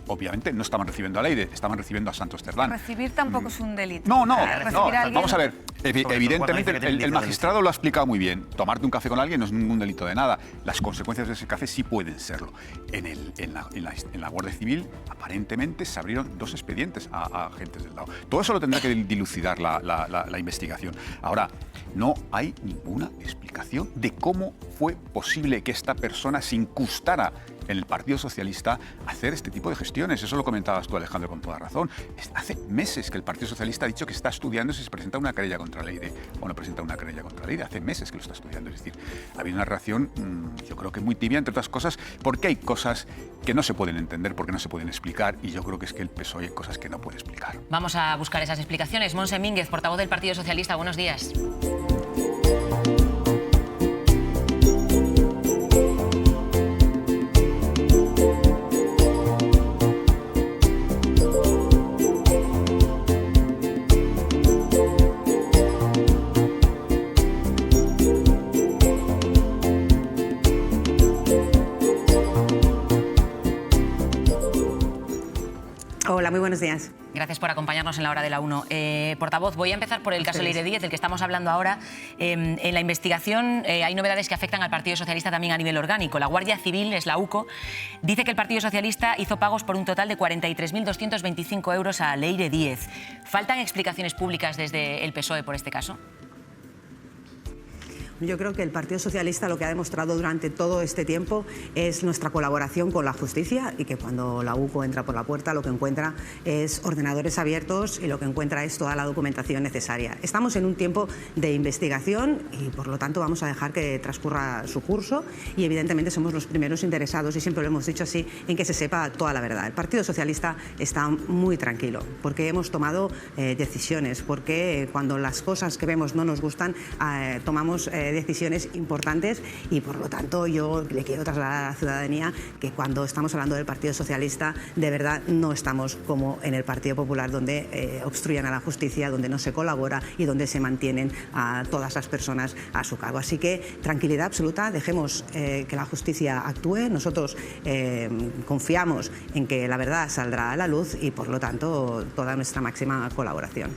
obviamente no estaban recibiendo a Leire, estaban recibiendo a Santos Cerdán. Recibir tampoco es un delito. No, Recibir a alguien... vamos a ver. Evidentemente, el magistrado lo ha explicado muy bien. Tomarte un café con alguien no es ningún delito de nada. Las consecuencias de ese café sí pueden serlo. En la Guardia Civil, aparentemente, se abrieron 2 expedientes a agentes del DAO. Todo eso lo tendrá que dilucidar la investigación. Ahora, no hay ninguna explicación de cómo fue posible que esta persona se incrustara en el Partido Socialista a hacer este tipo de gestiones. Eso lo comentabas tú, Alejandro, con toda razón. Hace meses que el Partido Socialista ha dicho que está estudiando si se presenta una querella contra Leire o no presenta una querella contra Leire. Hace meses que lo está estudiando. Es decir, ha habido una reacción, yo creo que muy tibia, entre otras cosas, porque hay cosas que no se pueden entender, porque no se pueden explicar, y yo creo que es que el PSOE hay cosas que no puede explicar. Vamos a buscar esas explicaciones. Montse Mínguez, portavoz del Partido Socialista, buenos días. Hola, muy buenos días. Gracias por acompañarnos en la hora de la 1. Portavoz, voy a empezar por el caso Leire Díez, del que estamos hablando ahora. En la investigación hay novedades que afectan al Partido Socialista también a nivel orgánico. La Guardia Civil, es la UCO, dice que el Partido Socialista hizo pagos por un total de 43.225 euros a Leire Díez. ¿Faltan explicaciones públicas desde el PSOE por este caso? Yo creo que el Partido Socialista lo que ha demostrado durante todo este tiempo es nuestra colaboración con la justicia, y que cuando la UCO entra por la puerta lo que encuentra es ordenadores abiertos y lo que encuentra es toda la documentación necesaria. Estamos en un tiempo de investigación y por lo tanto vamos a dejar que transcurra su curso, y evidentemente somos los primeros interesados, y siempre lo hemos dicho así, en que se sepa toda la verdad. El Partido Socialista está muy tranquilo porque hemos tomado decisiones, porque cuando las cosas que vemos no nos gustan tomamos decisiones importantes, y por lo tanto yo le quiero trasladar a la ciudadanía que cuando estamos hablando del Partido Socialista de verdad no estamos como en el Partido Popular, donde obstruyen a la justicia, donde no se colabora y donde se mantienen a todas las personas a su cargo. Así que tranquilidad absoluta, dejemos que la justicia actúe. Nosotros confiamos en que la verdad saldrá a la luz y por lo tanto toda nuestra máxima colaboración.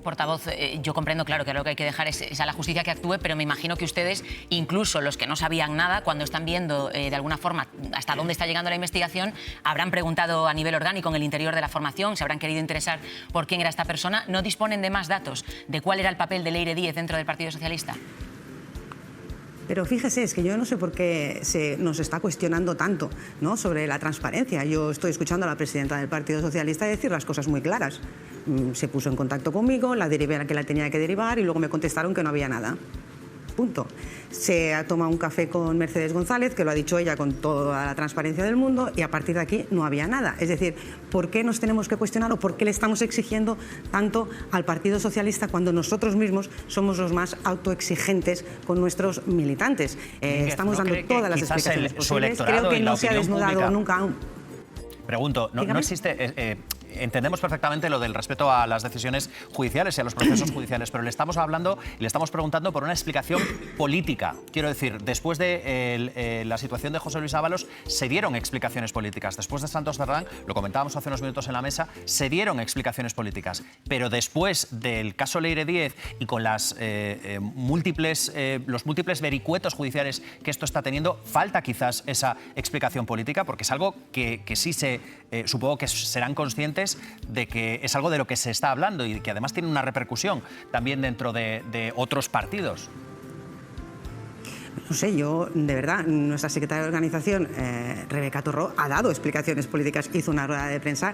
Portavoz, yo comprendo, claro, que lo que hay que dejar es a la justicia que actúe, pero me imagino que ustedes, incluso los que no sabían nada, cuando están viendo de alguna forma hasta dónde está llegando la investigación, habrán preguntado a nivel orgánico en el interior de la formación, se habrán querido interesar por quién era esta persona. ¿No disponen de más datos de cuál era el papel de Leire Díez dentro del Partido Socialista? Pero fíjese, es que yo no sé por qué se nos está cuestionando tanto, ¿no?, sobre la transparencia. Yo estoy escuchando a la presidenta del Partido Socialista decir las cosas muy claras. Se puso en contacto conmigo, la derivé a la que la tenía que derivar y luego me contestaron que no había nada. Punto. Se ha tomado un café con Mercedes González, que lo ha dicho ella con toda la transparencia del mundo, y a partir de aquí no había nada. Es decir, ¿por qué nos tenemos que cuestionar o por qué le estamos exigiendo tanto al Partido Socialista cuando nosotros mismos somos los más autoexigentes con nuestros militantes? Estamos dando todas las explicaciones posibles. Creo que no se ha desnudado nunca. Pregunto, ¿no existe...? Entendemos perfectamente lo del respeto a las decisiones judiciales y a los procesos judiciales, pero le estamos hablando y le estamos preguntando por una explicación política. Quiero decir, después de la situación de José Luis Ábalos se dieron explicaciones políticas. Después de Santos Cerdán, lo comentábamos hace unos minutos en la mesa, se dieron explicaciones políticas. Pero después del caso Leire Díez y con los múltiples vericuetos judiciales que esto está teniendo, falta quizás esa explicación política, porque es algo que sí supongo que serán conscientes de que es algo de lo que se está hablando y que además tiene una repercusión también dentro de otros partidos. No sé, yo, de verdad, nuestra secretaria de Organización, Rebeca Torró, ha dado explicaciones políticas, hizo una rueda de prensa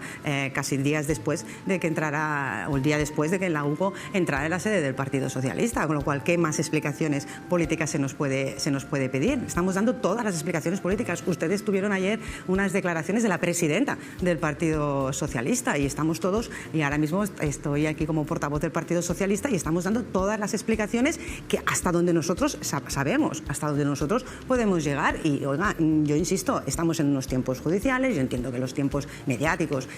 casi días después de que entrara, o el día después de que la UCO entrara en la sede del Partido Socialista, con lo cual, ¿qué más explicaciones políticas se nos puede pedir? Estamos dando todas las explicaciones políticas. Ustedes tuvieron ayer unas declaraciones de la presidenta del Partido Socialista y estamos todos, y ahora mismo estoy aquí como portavoz del Partido Socialista y estamos dando todas las explicaciones que hasta donde nosotros sabemos, hasta hasta donde nosotros podemos llegar. Y, oiga, yo insisto, estamos en unos tiempos judiciales, yo entiendo que los tiempos mediáticos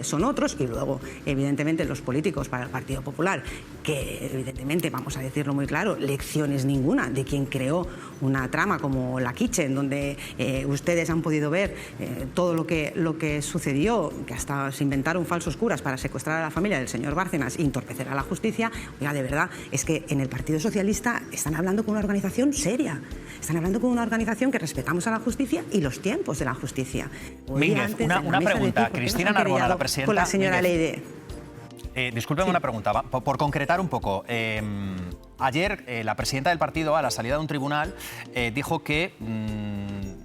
son otros, y luego, evidentemente, los políticos para el Partido Popular, que evidentemente, vamos a decirlo muy claro, lecciones ninguna de quien creó una trama como la Kitchen, donde ustedes han podido ver todo lo que sucedió, que hasta se inventaron falsos curas para secuestrar a la familia del señor Bárcenas e entorpecer a la justicia. Oiga, de verdad, es que en el Partido Socialista están hablando con una organización seria, están hablando con una organización que respetamos a la justicia y los tiempos de la justicia. Mínguez, una pregunta. Cristina Narbona, la presidenta... Con la señora Leide. Discúlpeme una pregunta, por concretar un poco. Ayer la presidenta del partido, a la salida de un tribunal, dijo que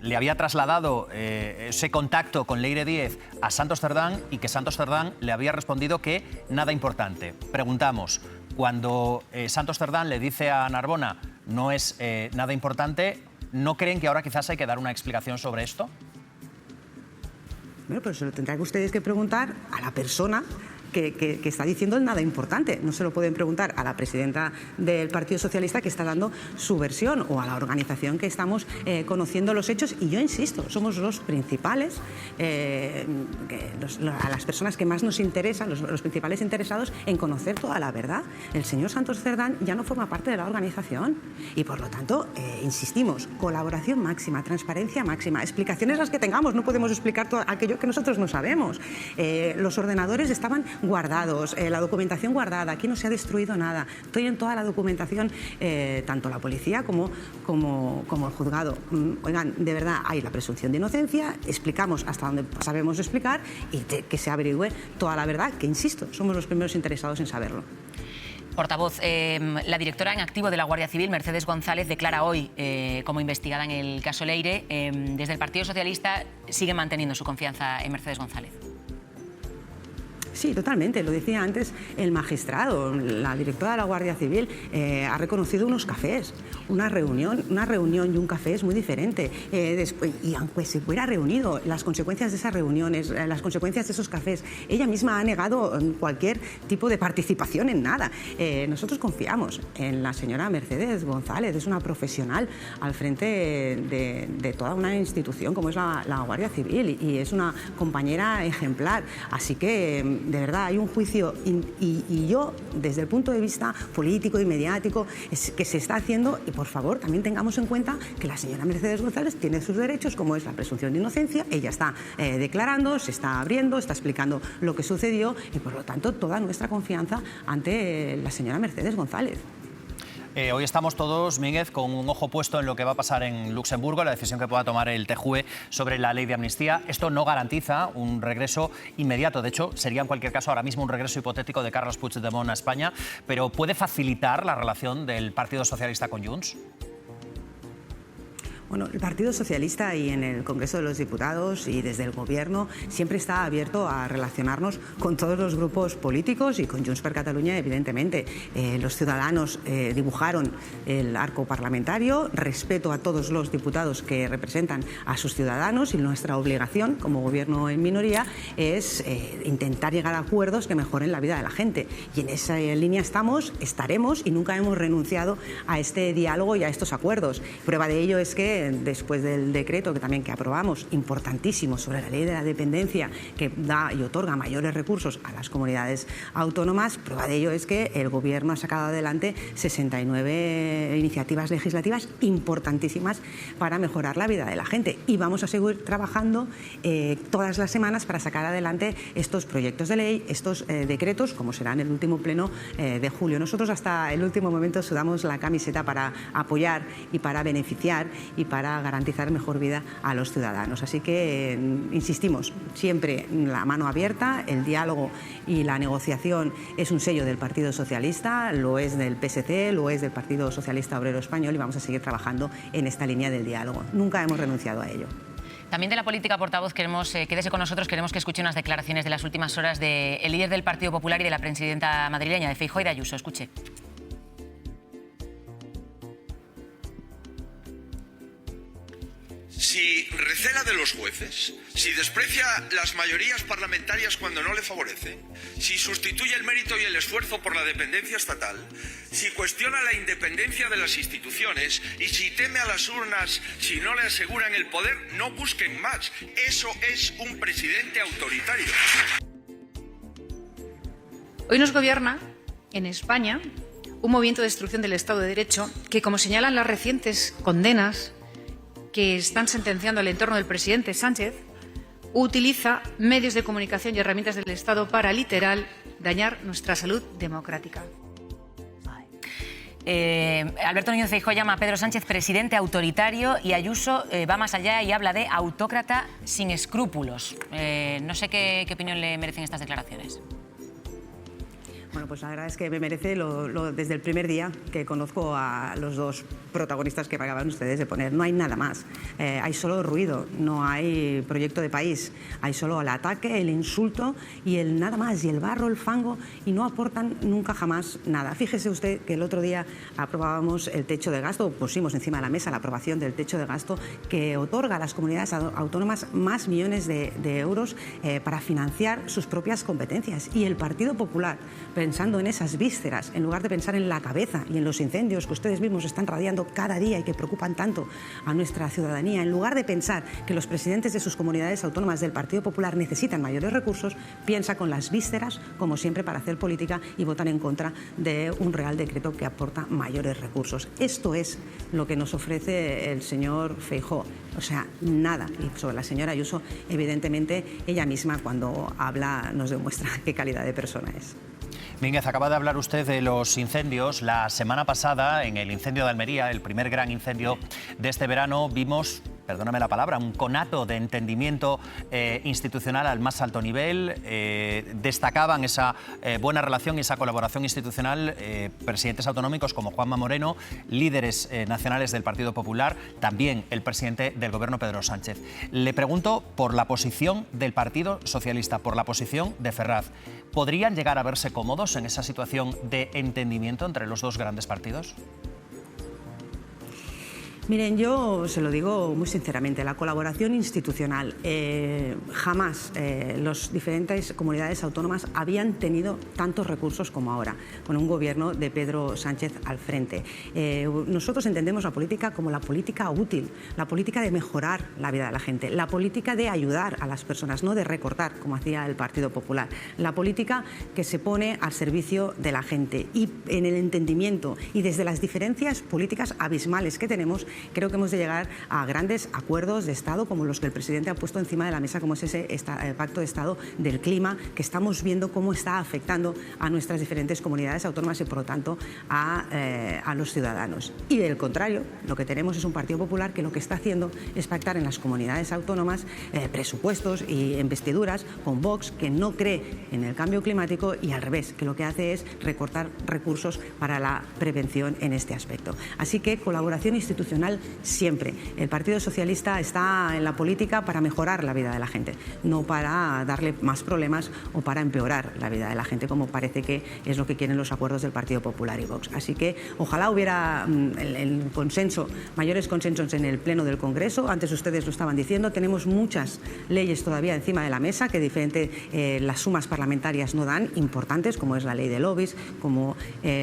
le había trasladado ese contacto con Leire Díez a Santos Cerdán y que Santos Cerdán le había respondido que nada importante. Preguntamos, cuando Santos Cerdán le dice a Narbona no es nada importante, ¿no creen que ahora quizás hay que dar una explicación sobre esto? Bueno, pero se lo tendrán ustedes que preguntar a la persona que está diciendo nada importante. No se lo pueden preguntar a la presidenta del Partido Socialista, que está dando su versión, o a la organización que estamos conociendo los hechos. Y yo insisto, somos los principales, a las personas que más nos interesan, los principales interesados en conocer toda la verdad. El señor Santos Cerdán ya no forma parte de la organización y, por lo tanto, insistimos, colaboración máxima, transparencia máxima, explicaciones las que tengamos. No podemos explicar todo aquello que nosotros no sabemos. Los ordenadores estaban guardados, la documentación guardada, aquí no se ha destruido nada. Estoy en toda la documentación, tanto la policía como el juzgado. Oigan, de verdad, hay la presunción de inocencia, explicamos hasta donde sabemos explicar y que se averigüe toda la verdad, que insisto, somos los primeros interesados en saberlo. Portavoz, la directora en activo de la Guardia Civil, Mercedes González, declara hoy como investigada en el caso Leire. Desde el Partido Socialista sigue manteniendo su confianza en Mercedes González. Sí, totalmente. Lo decía antes el magistrado. La directora de la Guardia Civil ha reconocido unos cafés. Una reunión y un café es muy diferente. Y aunque se hubiera reunido, las consecuencias de esas reuniones, las consecuencias de esos cafés, ella misma ha negado cualquier tipo de participación en nada. Nosotros confiamos en la señora Mercedes González. Es una profesional al frente de toda una institución como es la Guardia Civil, y es una compañera ejemplar. Así que de verdad hay un juicio y yo, desde el punto de vista político y mediático, que se está haciendo, y por favor también tengamos en cuenta que la señora Mercedes González tiene sus derechos, como es la presunción de inocencia. Ella está declarando, se está abriendo, está explicando lo que sucedió, y por lo tanto toda nuestra confianza ante la señora Mercedes González. Hoy estamos todos, Mínguez, con un ojo puesto en lo que va a pasar en Luxemburgo, la decisión que pueda tomar el TJUE sobre la ley de amnistía. Esto no garantiza un regreso inmediato. De hecho, sería en cualquier caso ahora mismo un regreso hipotético de Carles Puigdemont a España, pero ¿puede facilitar la relación del Partido Socialista con Junts? Bueno, el Partido Socialista y en el Congreso de los Diputados y desde el Gobierno siempre está abierto a relacionarnos con todos los grupos políticos y con Junts per Catalunya, evidentemente. Los ciudadanos dibujaron el arco parlamentario, respeto a todos los diputados que representan a sus ciudadanos, y nuestra obligación como Gobierno en minoría es intentar llegar a acuerdos que mejoren la vida de la gente. Y en esa línea estamos, estaremos, y nunca hemos renunciado a este diálogo y a estos acuerdos. Prueba de ello es que después del decreto que aprobamos, importantísimo, sobre la ley de la dependencia, que da y otorga mayores recursos a las comunidades autónomas, prueba de ello es que el Gobierno ha sacado adelante 69 iniciativas legislativas importantísimas para mejorar la vida de la gente, y vamos a seguir trabajando todas las semanas para sacar adelante estos proyectos de ley, estos decretos, como será en el último pleno de julio. Nosotros hasta el último momento sudamos la camiseta para apoyar y para beneficiar y para garantizar mejor vida a los ciudadanos. Así que, insistimos, siempre la mano abierta, el diálogo y la negociación es un sello del Partido Socialista, lo es del PSC, lo es del Partido Socialista Obrero Español, y vamos a seguir trabajando en esta línea del diálogo. Nunca hemos renunciado a ello. También de la política, portavoz, quédese con nosotros, queremos que escuche unas declaraciones de las últimas horas del líder del Partido Popular y de la presidenta madrileña, de Feijóo y de Ayuso. Escuche. si recela de los jueces, si desprecia las mayorías parlamentarias cuando no le favorecen, si sustituye el mérito y el esfuerzo por la dependencia estatal, si cuestiona la independencia de las instituciones y si teme a las urnas si no le aseguran el poder, no busquen más. Eso es un presidente autoritario. Hoy nos gobierna, en España, un movimiento de destrucción del Estado de Derecho que, como señalan las recientes condenas que están sentenciando al entorno del presidente Sánchez, utiliza medios de comunicación y herramientas del Estado para, literal, dañar nuestra salud democrática. Alberto Núñez Feijóo llama a Pedro Sánchez presidente autoritario y Ayuso va más allá y habla de autócrata sin escrúpulos. No sé qué opinión le merecen estas declaraciones. Bueno, pues la verdad es que me merece desde el primer día que conozco a los dos protagonistas que acaban ustedes de poner. No hay nada más. Hay solo ruido, no hay proyecto de país. Hay solo el ataque, el insulto y el nada más, y el barro, el fango, y no aportan nunca jamás nada. Fíjese usted que el otro día aprobábamos el techo de gasto, pusimos encima de la mesa la aprobación del techo de gasto que otorga a las comunidades autónomas más millones de euros para financiar sus propias competencias. Y el Partido Popular, pensando en esas vísceras, en lugar de pensar en la cabeza y en los incendios que ustedes mismos están radiando cada día y que preocupan tanto a nuestra ciudadanía, en lugar de pensar que los presidentes de sus comunidades autónomas del Partido Popular necesitan mayores recursos, piensa con las vísceras, como siempre, para hacer política y votan en contra de un Real Decreto que aporta mayores recursos. Esto es lo que nos ofrece el señor Feijóo. O sea, nada. Y sobre la señora Ayuso, evidentemente, ella misma cuando habla nos demuestra qué calidad de persona es. Mínguez, acaba de hablar usted de los incendios. La semana pasada, en el incendio de Almería, el primer gran incendio de este verano, vimos, perdóname la palabra, un conato de entendimiento institucional al más alto nivel. Destacaban esa buena relación y esa colaboración institucional presidentes autonómicos como Juanma Moreno, líderes nacionales del Partido Popular, también el presidente del Gobierno, Pedro Sánchez. Le pregunto por la posición del Partido Socialista, por la posición de Ferraz. ¿Podrían llegar a verse cómodos en esa situación de entendimiento entre los dos grandes partidos? Miren, yo se lo digo muy sinceramente, la colaboración institucional, jamás las diferentes comunidades autónomas habían tenido tantos recursos como ahora, con un gobierno de Pedro Sánchez al frente. Nosotros entendemos la política como la política útil, la política de mejorar la vida de la gente, la política de ayudar a las personas, no de recortar, como hacía el Partido Popular, la política que se pone al servicio de la gente. Y en el entendimiento y desde las diferencias políticas abismales que tenemos, creo que hemos de llegar a grandes acuerdos de Estado como los que el presidente ha puesto encima de la mesa, como es ese Pacto de Estado del Clima, que estamos viendo cómo está afectando a nuestras diferentes comunidades autónomas y, por lo tanto, a los ciudadanos. Y del contrario, lo que tenemos es un Partido Popular que lo que está haciendo es pactar en las comunidades autónomas presupuestos y investiduras con Vox, que no cree en el cambio climático, y al revés, que lo que hace es recortar recursos para la prevención en este aspecto. Así que colaboración institucional siempre. El Partido Socialista está en la política para mejorar la vida de la gente, no para darle más problemas o para empeorar la vida de la gente, como parece que es lo que quieren los acuerdos del Partido Popular y Vox. Así que ojalá hubiera el consenso, mayores consensos en el Pleno del Congreso. Antes ustedes lo estaban diciendo, tenemos muchas leyes todavía encima de la mesa que las sumas parlamentarias no dan, importantes, como es la ley de lobbies, como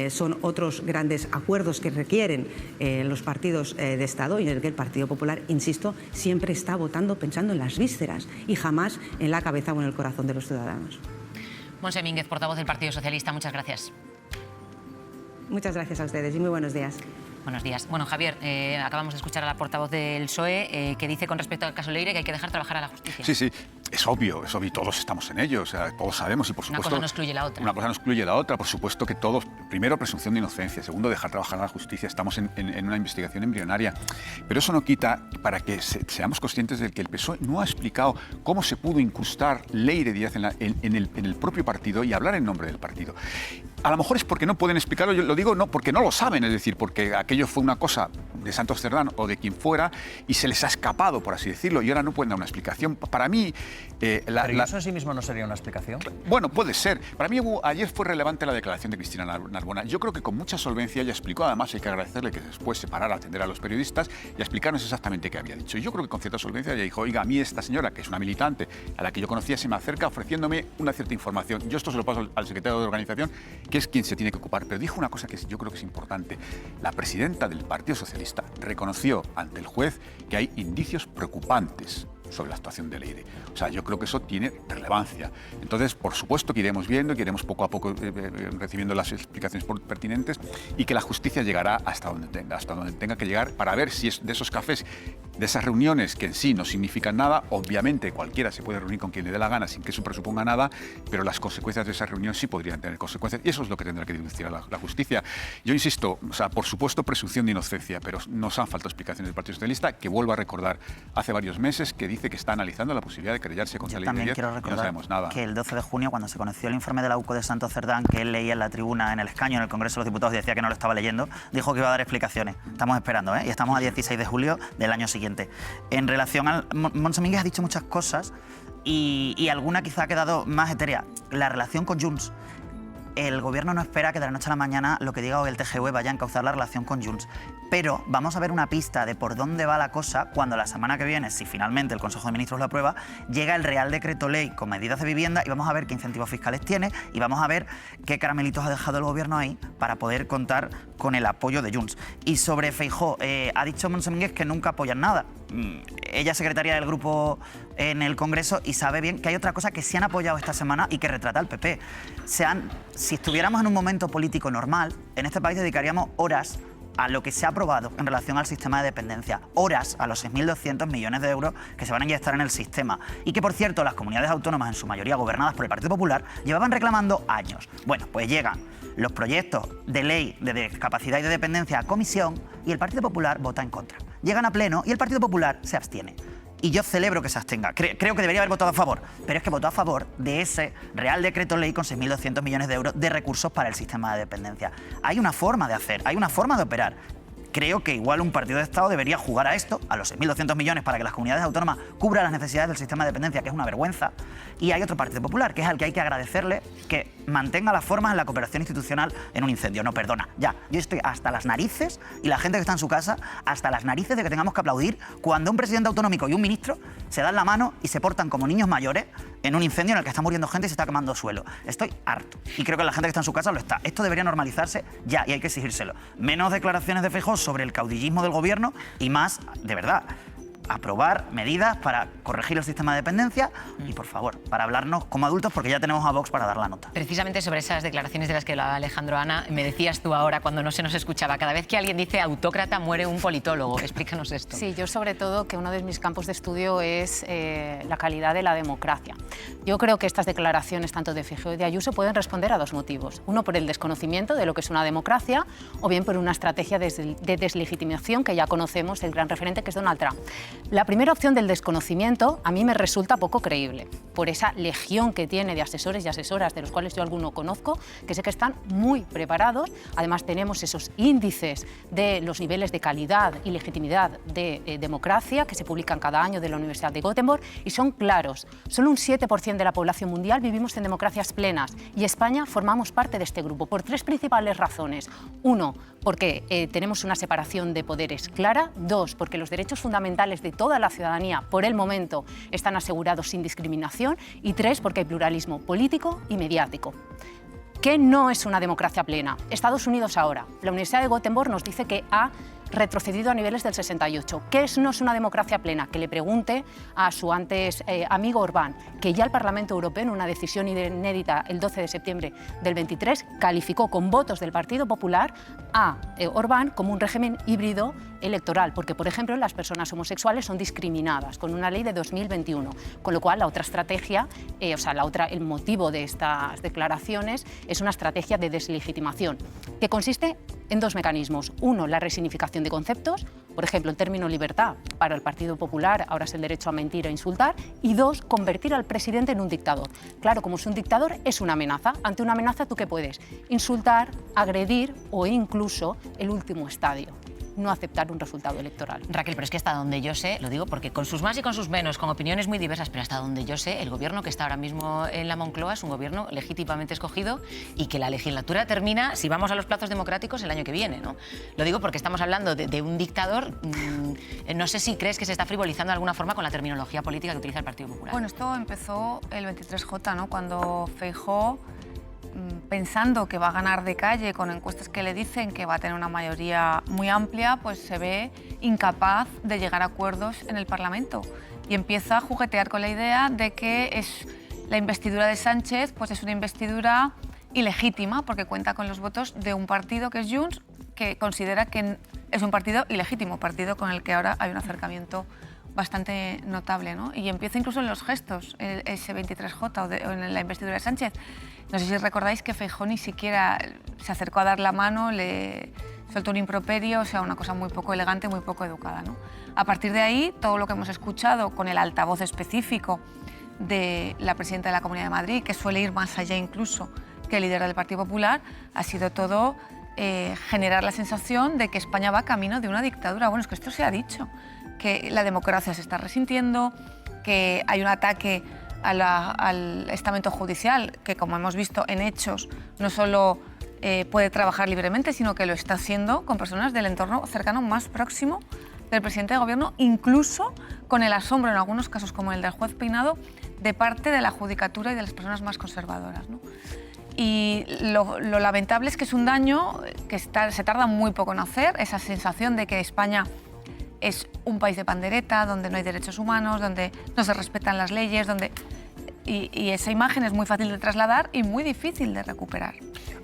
son otros grandes acuerdos que requieren los partidos de Estado, y en el que el Partido Popular, insisto, siempre está votando pensando en las vísceras y jamás en la cabeza o en el corazón de los ciudadanos. Montse Mínguez, portavoz del Partido Socialista, muchas gracias. Muchas gracias a ustedes y muy buenos días. Buenos días. Bueno, Javier, acabamos de escuchar a la portavoz del PSOE que dice con respecto al caso Leire que hay que dejar trabajar a la justicia. Sí, sí, es obvio, todos estamos en ello, o sea, todos sabemos y por supuesto... Una cosa no excluye la otra. Una cosa no excluye la otra, por supuesto que todos, primero, presunción de inocencia, segundo, dejar trabajar a la justicia, estamos en una investigación embrionaria, pero eso no quita para que seamos conscientes de que el PSOE no ha explicado cómo se pudo incrustar Leire Díaz en el propio partido y hablar en nombre del partido. A lo mejor es porque no pueden explicarlo, yo lo digo no porque no lo saben, es decir, porque aquello fue una cosa de Santos Cerdán o de quien fuera y se les ha escapado, por así decirlo, y ahora no pueden dar una explicación. Para mí... ¿Pero eso en sí mismo no sería una explicación? Bueno, puede ser. Para mí ayer fue relevante la declaración de Cristina Narbona. Yo creo que con mucha solvencia ella explicó, además hay que agradecerle que después se parara a atender a los periodistas y a explicarnos exactamente qué había dicho. Y yo creo que con cierta solvencia ella dijo, oiga, a mí esta señora, que es una militante, a la que yo conocía, se me acerca ofreciéndome una cierta información. Yo esto se lo paso al secretario de organización, que es quien se tiene que ocupar. Pero dijo una cosa que yo creo que es importante. La presidenta del Partido Socialista reconoció ante el juez que hay indicios preocupantes sobre la actuación de Leire. O sea, yo creo que eso tiene relevancia. Entonces, por supuesto que iremos viendo, que iremos poco a poco recibiendo las explicaciones pertinentes y que la justicia llegará hasta donde tenga que llegar para ver si es de esos cafés, de esas reuniones que en sí no significan nada. Obviamente cualquiera se puede reunir con quien le dé la gana sin que eso presuponga nada, pero las consecuencias de esa reunión sí podrían tener consecuencias y eso es lo que tendrá que denunciar la justicia. Yo insisto, o sea, por supuesto presunción de inocencia, pero nos han faltado explicaciones del Partido Socialista, que vuelvo a recordar hace varios meses que dice que está analizando la posibilidad de querellarse contra Leire Díaz y no sabemos nada. Que el 12 de junio, cuando se conoció el informe de la UCO de Santos Cerdán, que él leía en la tribuna, en el escaño, en el Congreso de los Diputados, y decía que no lo estaba leyendo, dijo que iba a dar explicaciones. Estamos esperando, ¿eh? Y estamos a 16 de julio del año siguiente. En relación al... Mons Domínguez ha dicho muchas cosas y alguna quizá ha quedado más etérea. La relación con Junts. El gobierno no espera que de la noche a la mañana lo que diga hoy el TGV vaya a encauzar la relación con Junts. Pero vamos a ver una pista de por dónde va la cosa cuando la semana que viene, si finalmente el Consejo de Ministros lo aprueba, llega el Real Decreto Ley con medidas de vivienda y vamos a ver qué incentivos fiscales tiene y vamos a ver qué caramelitos ha dejado el gobierno ahí para poder contar con el apoyo de Junts. Y sobre Feijóo, ha dicho Mons Domínguez que nunca apoyan nada. Ella es secretaria del grupo en el Congreso y sabe bien que hay otra cosa que sí han apoyado esta semana y que retrata al PP. Si estuviéramos en un momento político normal, en este país dedicaríamos horas a lo que se ha aprobado en relación al sistema de dependencia, horas a los 6.200 millones de euros que se van a inyectar en el sistema y que, por cierto, las comunidades autónomas, en su mayoría gobernadas por el Partido Popular, llevaban reclamando años. Bueno, pues llegan los proyectos de ley de discapacidad y de dependencia a comisión y el Partido Popular vota en contra. Llegan a pleno y el Partido Popular se abstiene. Y yo celebro que se abstenga. Creo que debería haber votado a favor, pero es que votó a favor de ese Real Decreto Ley con 6.200 millones de euros de recursos para el sistema de dependencia. Hay una forma de hacer, hay una forma de operar. Creo que igual un partido de Estado debería jugar a esto, a los 6.200 millones para que las comunidades autónomas cubran las necesidades del sistema de dependencia, que es una vergüenza. Y hay otro Partido Popular, que es al que hay que agradecerle que mantenga las formas en la cooperación institucional en un incendio. No, perdona, ya. Yo estoy hasta las narices, y la gente que está en su casa, hasta las narices de que tengamos que aplaudir cuando un presidente autonómico y un ministro se dan la mano y se portan como niños mayores en un incendio en el que está muriendo gente y se está quemando suelo. Estoy harto. Y creo que la gente que está en su casa lo está. Esto debería normalizarse ya y hay que exigírselo. Menos declaraciones de Feijóo sobre el caudillismo del gobierno y más, de verdad, aprobar medidas para corregir el sistema de dependencia y, por favor, para hablarnos como adultos, porque ya tenemos a Vox para dar la nota. Precisamente sobre esas declaraciones de las que hablaba Alejandro, Ana, me decías tú ahora cuando no se nos escuchaba, cada vez que alguien dice autócrata muere un politólogo. Explícanos esto. Sí, yo sobre todo que uno de mis campos de estudio es la calidad de la democracia. Yo creo que estas declaraciones, tanto de Feijóo y de Ayuso, pueden responder a dos motivos. Uno, por el desconocimiento de lo que es una democracia, o bien por una estrategia de deslegitimación que ya conocemos del gran referente, que es Donald Trump. La primera opción del desconocimiento a mí me resulta poco creíble, por esa legión que tiene de asesores y asesoras, de los cuales yo alguno conozco, que sé que están muy preparados. Además tenemos esos índices de los niveles de calidad y legitimidad de democracia que se publican cada año de la Universidad de Göteborg y son claros. Solo un 7% de la población mundial vivimos en democracias plenas y España formamos parte de este grupo por tres principales razones. Uno, porque tenemos una separación de poderes clara. Dos, porque los derechos fundamentales de toda la ciudadanía, por el momento, están asegurados sin discriminación. Y tres, porque hay pluralismo político y mediático. ¿Qué no es una democracia plena? Estados Unidos ahora. La Universidad de Göteborg nos dice que ha retrocedido a niveles del 68. ¿Qué no es una democracia plena? Que le pregunte a su antes amigo Orbán, que ya el Parlamento Europeo, en una decisión inédita el 12 de septiembre del 23, calificó con votos del Partido Popular a Orbán como un régimen híbrido electoral, porque, por ejemplo, las personas homosexuales son discriminadas con una ley de 2021, con lo cual la otra estrategia, el motivo de estas declaraciones es una estrategia de deslegitimación, que consiste en dos mecanismos. Uno, la resignificación de conceptos, por ejemplo, el término libertad para el Partido Popular ahora es el derecho a mentir e insultar, y dos, convertir al presidente en un dictador. Claro, como es un dictador, es una amenaza. Ante una amenaza, ¿tú qué puedes? Insultar, agredir o incluso el último estadio, no aceptar un resultado electoral. Raquel, pero es que hasta donde yo sé, lo digo porque con sus más y con sus menos, con opiniones muy diversas, pero hasta donde yo sé, el gobierno que está ahora mismo en la Moncloa es un gobierno legítimamente escogido y que la legislatura termina, si vamos a los plazos democráticos, el año que viene, ¿no? Lo digo porque estamos hablando de un dictador. No sé si crees que se está frivolizando de alguna forma con la terminología política que utiliza el Partido Popular. Bueno, esto empezó el 23J, ¿no? Cuando Feijóo, pensando que va a ganar de calle con encuestas que le dicen que va a tener una mayoría muy amplia, pues se ve incapaz de llegar a acuerdos en el Parlamento y empieza a juguetear con la idea de que la investidura de Sánchez pues es una investidura ilegítima porque cuenta con los votos de un partido que es Junts, que considera que es un partido ilegítimo, partido con el que ahora hay un acercamiento bastante notable, ¿no? Y empieza incluso en los gestos, ese 23J o en la investidura de Sánchez. No sé si recordáis que Feijóo ni siquiera se acercó a dar la mano, le soltó un improperio, o sea, una cosa muy poco elegante, muy poco educada, ¿no? A partir de ahí, todo lo que hemos escuchado con el altavoz específico de la presidenta de la Comunidad de Madrid, que suele ir más allá incluso que el líder del Partido Popular, ha sido todo generar la sensación de que España va camino de una dictadura. Bueno, es que esto se ha dicho, que la democracia se está resintiendo, que hay un ataque al estamento judicial, que como hemos visto en hechos, no solo puede trabajar libremente, sino que lo está haciendo con personas del entorno cercano más próximo del presidente de gobierno, incluso con el asombro en algunos casos, como el del juez Peinado, de parte de la judicatura y de las personas más conservadoras, ¿no? Y lo lamentable es que es un daño que se tarda muy poco en hacer, esa sensación de que España es un país de pandereta, donde no hay derechos humanos, donde no se respetan las leyes, y esa imagen es muy fácil de trasladar y muy difícil de recuperar.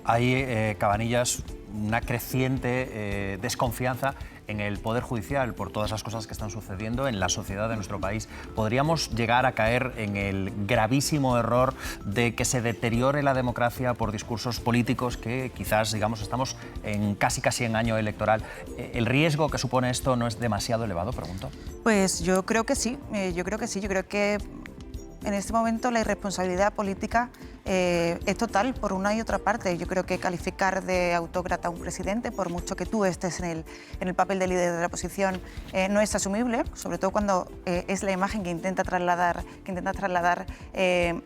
Hay, Cabanillas, una creciente desconfianza en el Poder Judicial por todas las cosas que están sucediendo en la sociedad de nuestro país. ¿Podríamos llegar a caer en el gravísimo error de que se deteriore la democracia por discursos políticos que quizás, digamos, estamos en casi en año electoral? ¿El riesgo que supone esto no es demasiado elevado, pregunto? Pues yo creo que sí, yo creo que en este momento la irresponsabilidad política es total por una y otra parte. Yo creo que calificar de autócrata a un presidente, por mucho que tú estés en el papel de líder de la oposición, no es asumible, sobre todo cuando es la imagen que intenta trasladar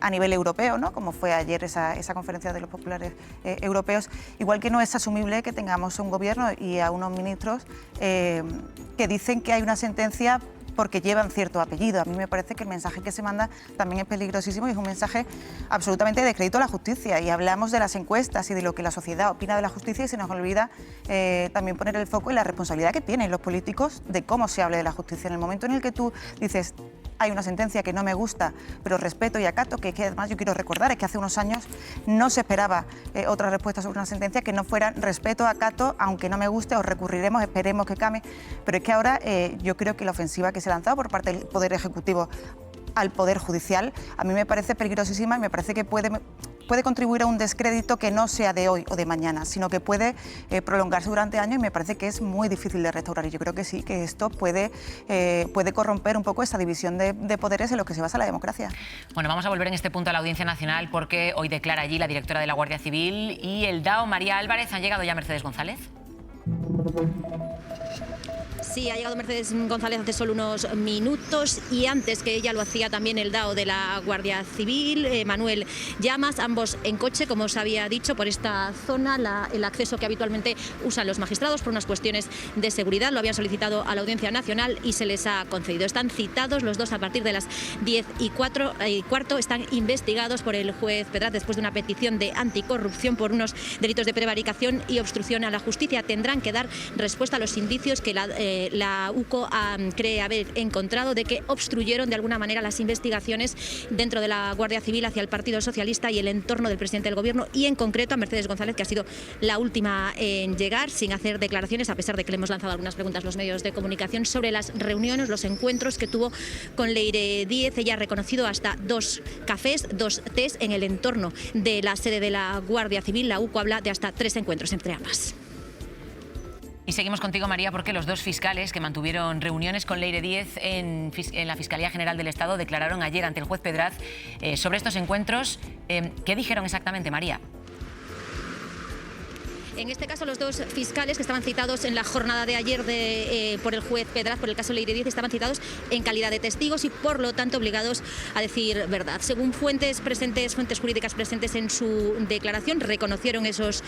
a nivel europeo, ¿no? Como fue ayer esa conferencia de los populares europeos. Igual que no es asumible que tengamos un gobierno y a unos ministros que dicen que hay una sentencia porque llevan cierto apellido. A mí me parece que el mensaje que se manda también es peligrosísimo y es un mensaje absolutamente de crédito a la justicia. Y hablamos de las encuestas y de lo que la sociedad opina de la justicia y se nos olvida también poner el foco en la responsabilidad que tienen los políticos de cómo se hable de la justicia. En el momento en el que tú dices hay una sentencia que no me gusta, pero respeto y acato, que además yo quiero recordar, es que hace unos años no se esperaba otra respuesta sobre una sentencia que no fuera respeto, acato, aunque no me guste, o recurriremos, esperemos que cambie. Pero es que ahora yo creo que la ofensiva que se ha lanzado por parte del Poder Ejecutivo al Poder Judicial a mí me parece peligrosísima y me parece que puede contribuir a un descrédito que no sea de hoy o de mañana, sino que puede prolongarse durante años y me parece que es muy difícil de restaurar. Y yo creo que sí, que esto puede corromper un poco esa división de poderes en lo que se basa la democracia. Bueno, vamos a volver en este punto a la Audiencia Nacional porque hoy declara allí la directora de la Guardia Civil y el DAO, María Álvarez. ¿Han llegado ya Mercedes González? Sí, ha llegado Mercedes González hace solo unos minutos y antes que ella lo hacía también el DAO de la Guardia Civil, Manuel Llamas, ambos en coche, como os había dicho, por esta zona, el acceso que habitualmente usan los magistrados por unas cuestiones de seguridad. Lo habían solicitado a la Audiencia Nacional y se les ha concedido. Están citados los dos a partir de las 10:15, están investigados por el juez Pedraz después de una petición de anticorrupción por unos delitos de prevaricación y obstrucción a la justicia. Tendrán que dar respuesta a los indicios que la UCO cree haber encontrado de que obstruyeron de alguna manera las investigaciones dentro de la Guardia Civil hacia el Partido Socialista y el entorno del presidente del Gobierno y en concreto a Mercedes González, que ha sido la última en llegar sin hacer declaraciones, a pesar de que le hemos lanzado algunas preguntas a los medios de comunicación sobre las reuniones, los encuentros que tuvo con Leire Díez. Ella ha reconocido hasta 2 cafés, 2 tés en el entorno de la sede de la Guardia Civil. La UCO habla de hasta 3 encuentros entre ambas. Y seguimos contigo, María, porque los dos fiscales que mantuvieron reuniones con Leire Díez en la Fiscalía General del Estado declararon ayer ante el juez Pedraz sobre estos encuentros. ¿Qué dijeron exactamente, María? En este caso, los dos fiscales que estaban citados en la jornada de ayer por el juez Pedraz, por el caso Leire Díez, estaban citados en calidad de testigos y, por lo tanto, obligados a decir verdad. Según fuentes jurídicas presentes en su declaración, reconocieron esas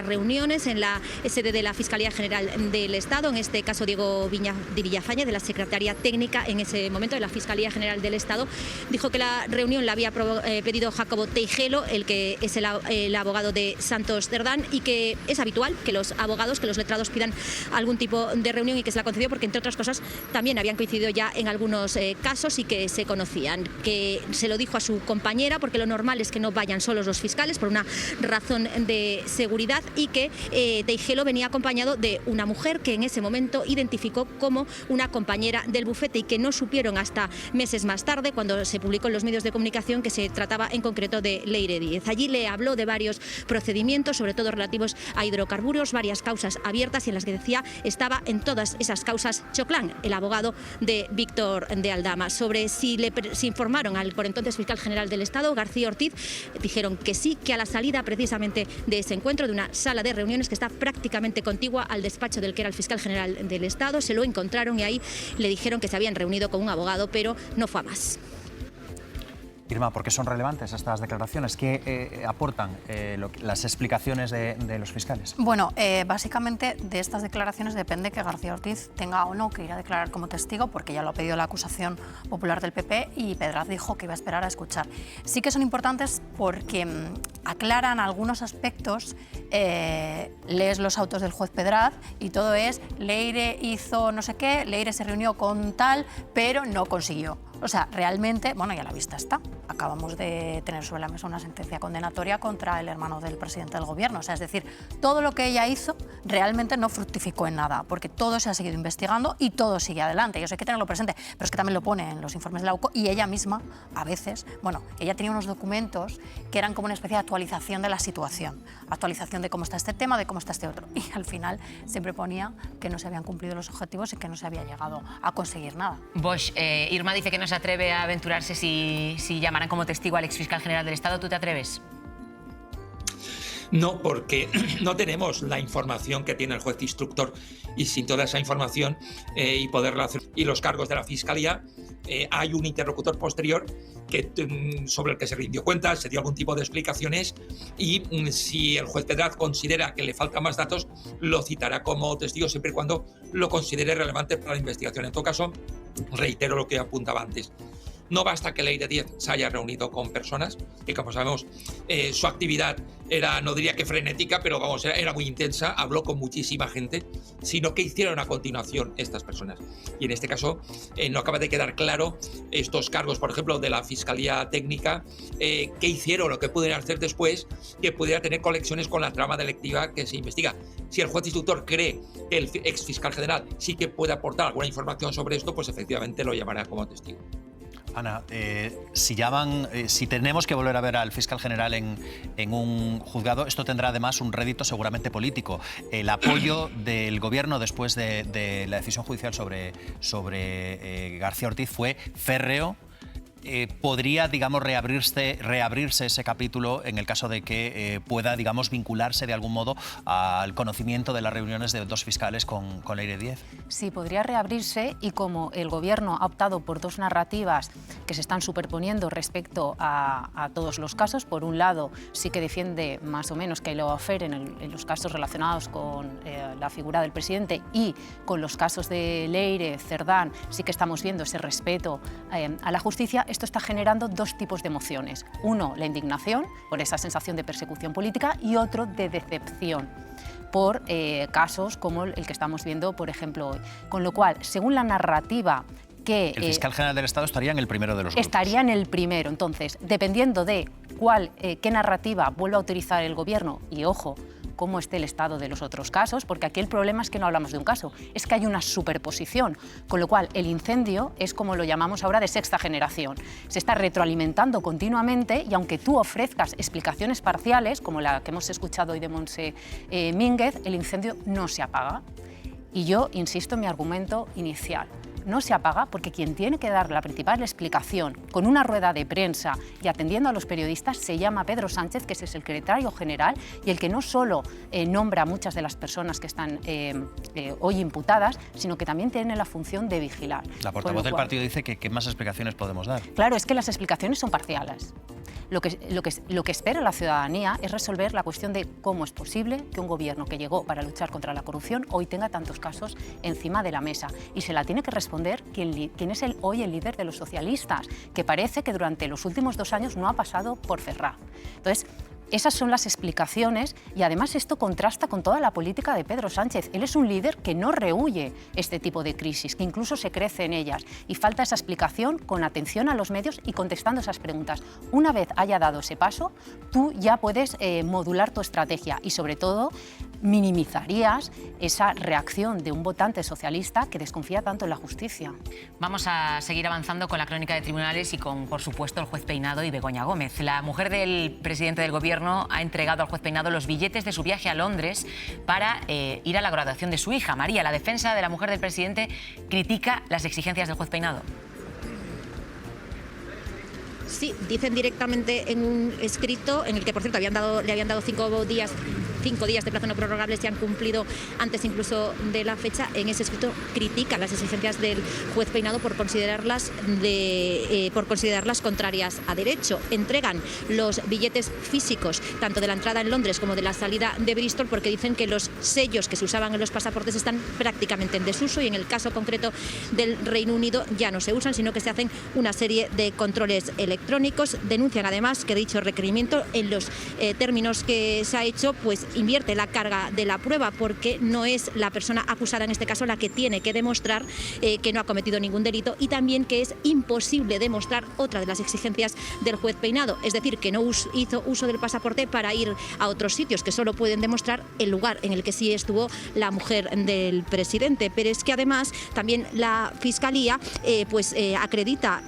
reuniones en la sede de la Fiscalía General del Estado, en este caso Diego de Villafañe, de la Secretaría Técnica en ese momento de la Fiscalía General del Estado, dijo que la reunión la había pedido Jacobo Teijelo, el que es el abogado de Santos Cerdán, y que es habitual que los abogados, que los letrados pidan algún tipo de reunión y que se la concedió porque, entre otras cosas, también habían coincidido ya en algunos casos y que se conocían. Que se lo dijo a su compañera porque lo normal es que no vayan solos los fiscales por una razón de seguridad, y que Teijelo venía acompañado de una mujer que en ese momento identificó como una compañera del bufete y que no supieron hasta meses más tarde, cuando se publicó en los medios de comunicación, que se trataba en concreto de Leire Díez. Allí le habló de varios procedimientos, sobre todo relativos a hidrocarburos, varias causas abiertas, y en las que decía estaba en todas esas causas Choclán, el abogado de Víctor de Aldama. Sobre si informaron al por entonces fiscal general del Estado, García Ortiz, dijeron que sí, que a la salida precisamente de ese encuentro, de una sala de reuniones que está prácticamente contigua al despacho del que era el fiscal general del Estado, se lo encontraron y ahí le dijeron que se habían reunido con un abogado, pero no fue a más. Irma, ¿por qué son relevantes estas declaraciones? ¿Qué aportan las explicaciones de los fiscales? Bueno, básicamente de estas declaraciones depende que García Ortiz tenga o no que ir a declarar como testigo, porque ya lo ha pedido la acusación popular del PP y Pedraz dijo que iba a esperar a escuchar. Sí que son importantes porque aclaran algunos aspectos. Lees los autos del juez Pedraz y todo es Leire hizo no sé qué, Leire se reunió con tal, pero no consiguió. O sea, realmente, bueno, ya a la vista está. Acabamos de tener sobre la mesa una sentencia condenatoria contra el hermano del presidente del gobierno. O sea, es decir, todo lo que ella hizo realmente no fructificó en nada, porque todo se ha seguido investigando y todo sigue adelante. Y eso hay que tenerlo presente, pero es que también lo pone en los informes de la UCO, y ella misma, a veces, bueno, ella tenía unos documentos que eran como una especie de actualización de la situación, actualización de cómo está este tema, de cómo está este otro. Y al final siempre ponía que no se habían cumplido los objetivos y que no se había llegado a conseguir nada. Bosch, Irma dice que no se atreve a aventurarse si llamarán como testigo al exfiscal general del Estado. ¿Tú te atreves? No, porque no tenemos la información que tiene el juez instructor, y sin toda esa información y poderla hacer, y los cargos de la Fiscalía, hay un interlocutor posterior sobre el que se rindió cuentas, se dio algún tipo de explicaciones, y si el juez Pedraz considera que le faltan más datos, lo citará como testigo siempre y cuando lo considere relevante para la investigación. En todo caso, reitero lo que apuntaba antes. No basta que Leire Díez se haya reunido con personas, que como sabemos su actividad era, no diría que frenética, pero vamos, era muy intensa, habló con muchísima gente, sino que hicieron a continuación estas personas. Y en este caso no acaba de quedar claro estos cargos, por ejemplo, de la Fiscalía Técnica, qué hicieron o qué pudieran hacer después, que pudiera tener conexiones con la trama delictiva que se investiga. Si el juez instructor cree que el exfiscal general sí que puede aportar alguna información sobre esto, pues efectivamente lo llamará como testigo. Ana, si tenemos que volver a ver al fiscal general en un juzgado, esto tendrá además un rédito seguramente político. El apoyo del gobierno después de la decisión judicial sobre García Ortiz fue férreo. ¿Podría, digamos, reabrirse ese capítulo en el caso de que pueda, digamos, vincularse de algún modo al conocimiento de las reuniones de dos fiscales con Leire Díez? Sí, podría reabrirse, y como el Gobierno ha optado por dos narrativas que se están superponiendo respecto a todos los casos, por un lado sí que defiende más o menos que lo afer en los casos relacionados con la figura del presidente, y con los casos de Leire, Cerdán, sí que estamos viendo ese respeto a la justicia. Esto está generando dos tipos de emociones. Uno, la indignación por esa sensación de persecución política, y otro de decepción por casos como el que estamos viendo, por ejemplo, hoy. Con lo cual, según la narrativa que... El fiscal general del Estado estaría en el primero de los grupos. Estaría en el primero. Entonces, dependiendo de qué narrativa vuelva a utilizar el Gobierno, y ojo, cómo esté el estado de los otros casos, porque aquí el problema es que no hablamos de un caso, es que hay una superposición, con lo cual el incendio es, como lo llamamos ahora, de sexta generación. Se está retroalimentando continuamente, y aunque tú ofrezcas explicaciones parciales, como la que hemos escuchado hoy de Montse Mínguez, el incendio no se apaga. Y yo insisto en mi argumento inicial. no se apaga porque quien tiene que dar la principal explicación con una rueda de prensa y atendiendo a los periodistas se llama Pedro Sánchez, que es el secretario general y el que no solo nombra a muchas de las personas que están hoy imputadas, sino que también tiene la función de vigilar. La portavoz del partido dice que ¿qué más explicaciones podemos dar? Claro, es que las explicaciones son parciales. Lo que espera la ciudadanía es resolver la cuestión de cómo es posible que un gobierno que llegó para luchar contra la corrupción hoy tenga tantos casos encima de la mesa. Y se la tiene que responder quien es hoy el líder de los socialistas, que parece que durante los últimos 2 años no ha pasado por Ferraz. Entonces, esas son las explicaciones y además esto contrasta con toda la política de Pedro Sánchez. Él es un líder que no rehúye este tipo de crisis, que incluso se crece en ellas y falta esa explicación con atención a los medios y contestando esas preguntas. Una vez haya dado ese paso, tú ya puedes modular tu estrategia y sobre todo minimizarías esa reacción de un votante socialista que desconfía tanto en la justicia. Vamos a seguir avanzando con la crónica de tribunales y con, por supuesto, el juez Peinado y Begoña Gómez. La mujer del presidente del Gobierno ha entregado al juez Peinado los billetes de su viaje a Londres para ir a la graduación de su hija. María, la defensa de la mujer del presidente critica las exigencias del juez Peinado. Sí, dicen directamente en un escrito en el que, por cierto, le habían dado 5 días de plazo no prorrogable, se han cumplido antes incluso de la fecha. En ese escrito critican las exigencias del juez Peinado por considerarlas contrarias a derecho. Entregan los billetes físicos tanto de la entrada en Londres como de la salida de Bristol porque dicen que los sellos que se usaban en los pasaportes están prácticamente en desuso y en el caso concreto del Reino Unido ya no se usan, sino que se hacen una serie de controles electrónicos. Denuncian además que dicho requerimiento en los términos que se ha hecho pues invierte la carga de la prueba porque no es la persona acusada en este caso la que tiene que demostrar que no ha cometido ningún delito y también que es imposible demostrar otra de las exigencias del juez Peinado, es decir, que no hizo uso del pasaporte para ir a otros sitios, que solo pueden demostrar el lugar en el que sí estuvo la mujer del presidente. Pero es que además también la Fiscalía acredita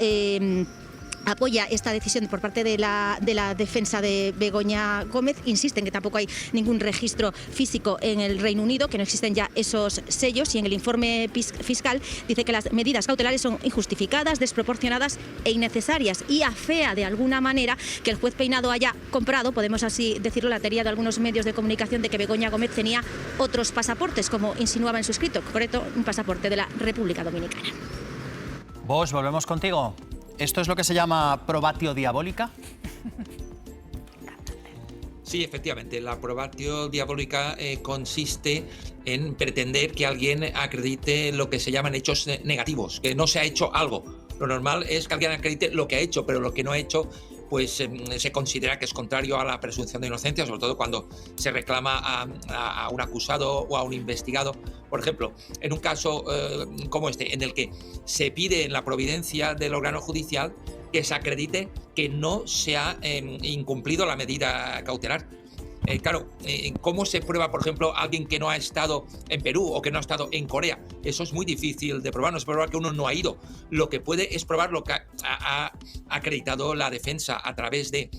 apoya esta decisión por parte de la defensa de Begoña Gómez. Insisten que tampoco hay ningún registro físico en el Reino Unido, que no existen ya esos sellos y en el informe fiscal dice que las medidas cautelares son injustificadas, desproporcionadas e innecesarias y afea de alguna manera que el juez Peinado haya comprado, podemos así decirlo, la teoría de algunos medios de comunicación de que Begoña Gómez tenía otros pasaportes, como insinuaba en su escrito, en concreto un pasaporte de la República Dominicana. Vos, volvemos contigo. ¿Esto es lo que se llama probatio diabólica? Sí, efectivamente, la probatio diabólica consiste en pretender que alguien acredite lo que se llaman hechos negativos, que no se ha hecho algo. Lo normal es que alguien acredite lo que ha hecho, pero lo que no ha hecho pues se considera que es contrario a la presunción de inocencia, sobre todo cuando se reclama a un acusado o a un investigado. Por ejemplo, en un caso como este, en el que se pide en la providencia del órgano judicial que se acredite que no se ha incumplido la medida cautelar. ¿Cómo se prueba, por ejemplo, alguien que no ha estado en Perú o que no ha estado en Corea? Eso es muy difícil de probar, no es probar que uno no ha ido. Lo que puede es probar lo que ha acreditado la defensa a través de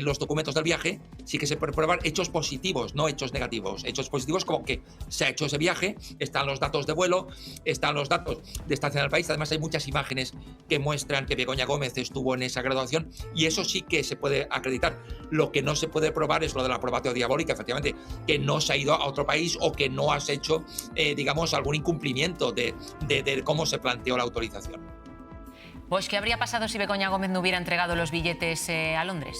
los documentos del viaje. Sí que se puede probar hechos positivos, no hechos negativos. Hechos positivos como que se ha hecho ese viaje, están los datos de vuelo, están los datos de estancia en el país. Además hay muchas imágenes que muestran que Begoña Gómez estuvo en esa graduación y eso sí que se puede acreditar. Lo que no se puede probar es lo de la probatio diabólica, efectivamente, que no se ha ido a otro país o que no has hecho, digamos, algún incumplimiento de cómo se planteó la autorización. Pues, ¿qué habría pasado si Begoña Gómez no hubiera entregado los billetes a Londres?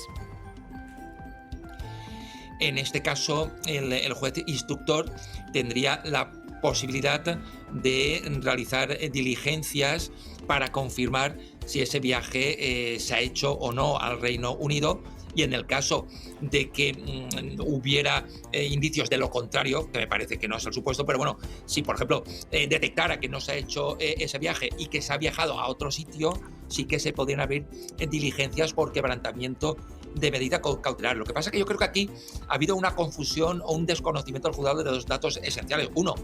En este caso, el juez instructor tendría la posibilidad de realizar diligencias para confirmar si ese viaje se ha hecho o no al Reino Unido. Y en el caso de que hubiera indicios de lo contrario, que me parece que no es el supuesto, pero bueno, si por ejemplo detectara que no se ha hecho ese viaje y que se ha viajado a otro sitio, sí que se podrían abrir diligencias por quebrantamiento de medida cautelar. Lo que pasa es que yo creo que aquí ha habido una confusión o un desconocimiento del juzgado de dos datos esenciales. Uno,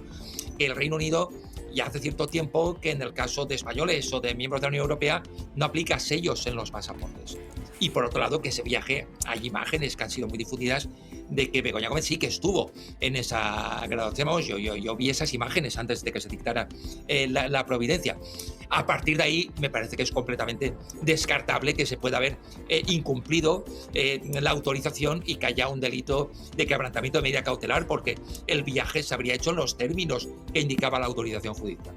que el Reino Unido ya hace cierto tiempo que en el caso de españoles o de miembros de la Unión Europea no aplica sellos en los pasaportes. Y por otro lado, que ese viaje, hay imágenes que han sido muy difundidas de que Begoña Gómez sí que estuvo en esa graduación. Yo vi esas imágenes antes de que se dictara la providencia. A partir de ahí me parece que es completamente descartable que se pueda haber incumplido la autorización y que haya un delito de quebrantamiento de medida cautelar, porque el viaje se habría hecho en los términos que indicaba la autorización judicial.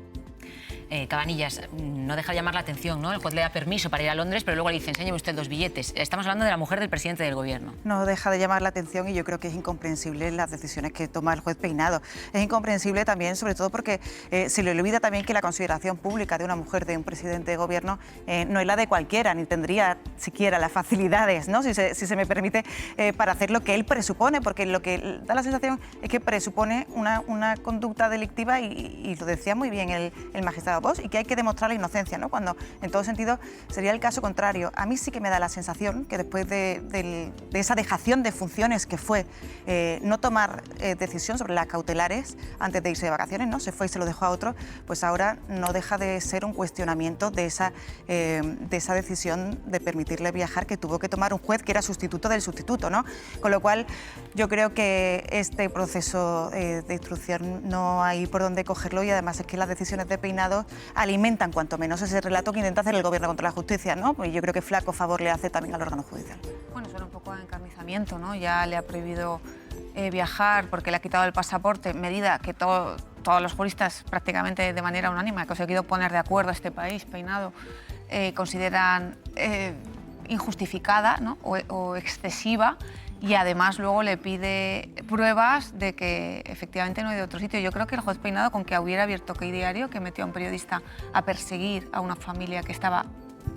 Cabanillas, no deja de llamar la atención, ¿no? El juez le da permiso para ir a Londres, pero luego le dice, enséñeme usted 2 billetes. Estamos hablando de la mujer del presidente del gobierno. No deja de llamar la atención y yo creo que es incomprensible las decisiones que toma el juez Peinado. Es incomprensible también, sobre todo porque se le olvida también que la consideración pública de una mujer de un presidente de gobierno no es la de cualquiera, ni tendría siquiera las facilidades, ¿no? Si se me permite, para hacer lo que él presupone, porque lo que da la sensación es que presupone una conducta delictiva y lo decía muy bien el magistrado Bosch, y que hay que demostrar la inocencia, ¿no? Cuando en todo sentido sería el caso contrario. A mí sí que me da la sensación que después de esa dejación de funciones que fue no tomar decisión sobre las cautelares antes de irse de vacaciones, ¿no? Se fue y se lo dejó a otro, pues ahora no deja de ser un cuestionamiento de esa decisión de permitirle viajar que tuvo que tomar un juez que era sustituto del sustituto, ¿no? Con lo cual yo creo que este proceso de instrucción no hay por dónde cogerlo, y además es que las decisiones de Peinado alimentan cuanto menos ese relato que intenta hacer el gobierno contra la justicia, ¿no? Pues yo creo que flaco favor le hace también al órgano judicial. Bueno, suena un poco a encarnizamiento, ¿no? Ya le ha prohibido viajar porque le ha quitado el pasaporte, medida que todos los juristas prácticamente de manera unánime ha conseguido poner de acuerdo a este país, Peinado, consideran injustificada, ¿no? o excesiva. Y además luego le pide pruebas de que efectivamente no hay de otro sitio. Yo creo que el juez Peinado, con que hubiera abierto OK Diario, que metió a un periodista a perseguir a una familia que estaba,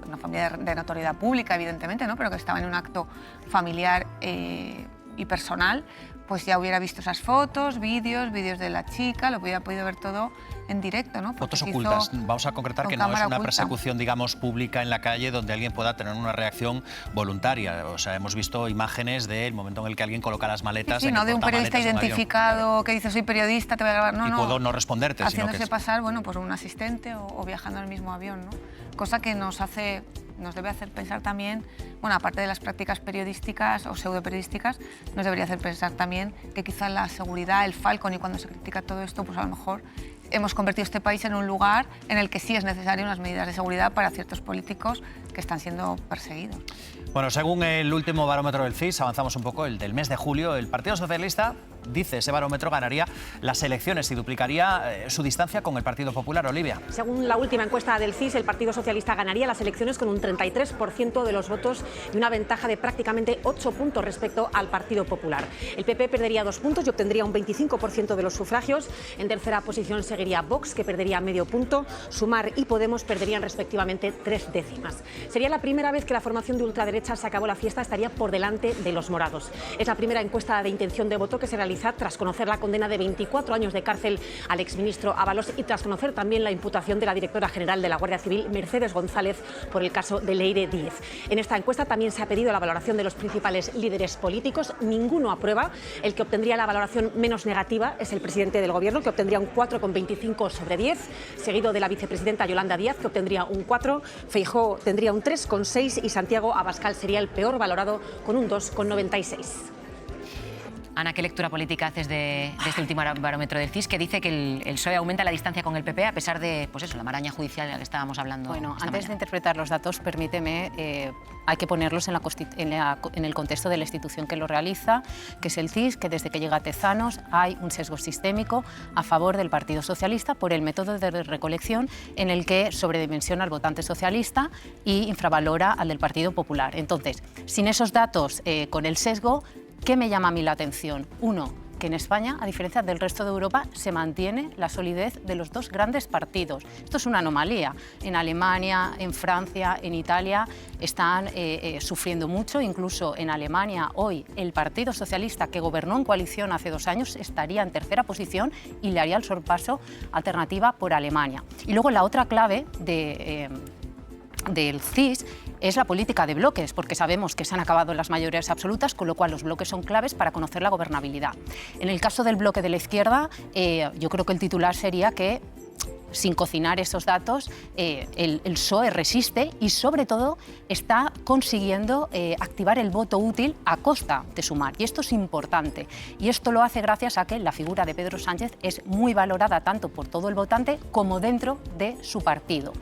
una familia de notoriedad pública, evidentemente, ¿no? Pero que estaba en un acto familiar y personal, pues ya hubiera visto esas fotos, vídeos de la chica, lo hubiera podido ver todo en directo, ¿no? Fotos ocultas. Vamos a concretar que no es una persecución, digamos, pública en la calle donde alguien pueda tener una reacción voluntaria. O sea, hemos visto imágenes del momento en el que alguien coloca las maletas. Sí, no de un periodista identificado que dice soy periodista, te voy a grabar. No, y puedo no responderte. Haciéndose sino que pasar, bueno, pues un asistente o viajando en el mismo avión, ¿no? Cosa que nos debe hacer pensar también, bueno, aparte de las prácticas periodísticas o pseudoperiodísticas, nos debería hacer pensar también que quizá la seguridad, el Falcon, y cuando se critica todo esto, pues a lo mejor hemos convertido este país en un lugar en el que sí es necesario unas medidas de seguridad para ciertos políticos que están siendo perseguidos. Bueno, según el último barómetro del CIS, avanzamos un poco, el del mes de julio, el Partido Socialista, dice ese barómetro, ganaría las elecciones y duplicaría su distancia con el Partido Popular. Olivia. Según la última encuesta del CIS, el Partido Socialista ganaría las elecciones con un 33% de los votos y una ventaja de prácticamente 8 puntos respecto al Partido Popular. El PP perdería 2 puntos y obtendría un 25% de los sufragios. En tercera posición seguiría Vox, que perdería medio punto. Sumar y Podemos perderían respectivamente 3 décimas. Sería la primera vez que la formación de ultraderecha se acabó la fiesta, estaría por delante de los morados. Es la primera encuesta de intención de voto que se realiza tras conocer la condena de 24 años de cárcel al exministro Ábalos y tras conocer también la imputación de la directora general de la Guardia Civil, Mercedes González, por el caso de Leire Díez. En esta encuesta también se ha pedido la valoración de los principales líderes políticos. Ninguno aprueba. El que obtendría la valoración menos negativa es el presidente del Gobierno, que obtendría un 4,25 sobre 10, seguido de la vicepresidenta Yolanda Díaz, que obtendría un 4, Feijóo tendría un 3,6 y Santiago Abascal sería el peor valorado con un 2,96. Ana, ¿qué lectura política haces de este último barómetro del CIS, que dice que el PSOE aumenta la distancia con el PP a pesar de, pues eso, la maraña judicial de la que estábamos hablando? Bueno, antes de interpretar los datos, permíteme, hay que ponerlos en el contexto de la institución que lo realiza, que es el CIS, que desde que llega a Tezanos hay un sesgo sistémico a favor del Partido Socialista por el método de recolección en el que sobredimensiona al votante socialista y infravalora al del Partido Popular. Entonces, sin esos datos, con el sesgo, ¿qué me llama a mí la atención? Uno, que en España, a diferencia del resto de Europa, se mantiene la solidez de los dos grandes partidos. Esto es una anomalía. En Alemania, en Francia, en Italia están sufriendo mucho. Incluso en Alemania hoy el Partido Socialista, que gobernó en coalición hace 2 años, estaría en tercera posición y le haría el sorpaso Alternativa por Alemania. Y luego la otra clave del CIS es la política de bloques, porque sabemos que se han acabado las mayorías absolutas, con lo cual los bloques son claves para conocer la gobernabilidad. En el caso del bloque de la izquierda, yo creo que el titular sería que sin cocinar esos datos, el PSOE resiste y sobre todo está consiguiendo activar el voto útil a costa de Sumar. Y esto es importante. Y esto lo hace gracias a que la figura de Pedro Sánchez es muy valorada tanto por todo el votante como dentro de su partido.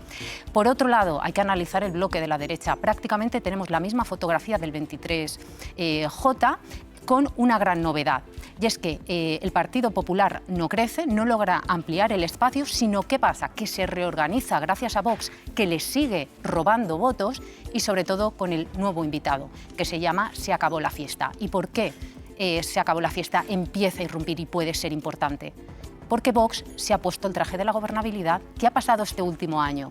Por otro lado, hay que analizar el bloque de la derecha. Prácticamente tenemos la misma fotografía del 23J, con una gran novedad, y es que el Partido Popular no crece, no logra ampliar el espacio, sino ¿qué pasa? Que se reorganiza gracias a Vox, que le sigue robando votos, y sobre todo con el nuevo invitado, que se llama Se acabó la fiesta. ¿Y por qué Se acabó la fiesta empieza a irrumpir y puede ser importante? Porque Vox se ha puesto el traje de la gobernabilidad. ¿Qué ha pasado este último año?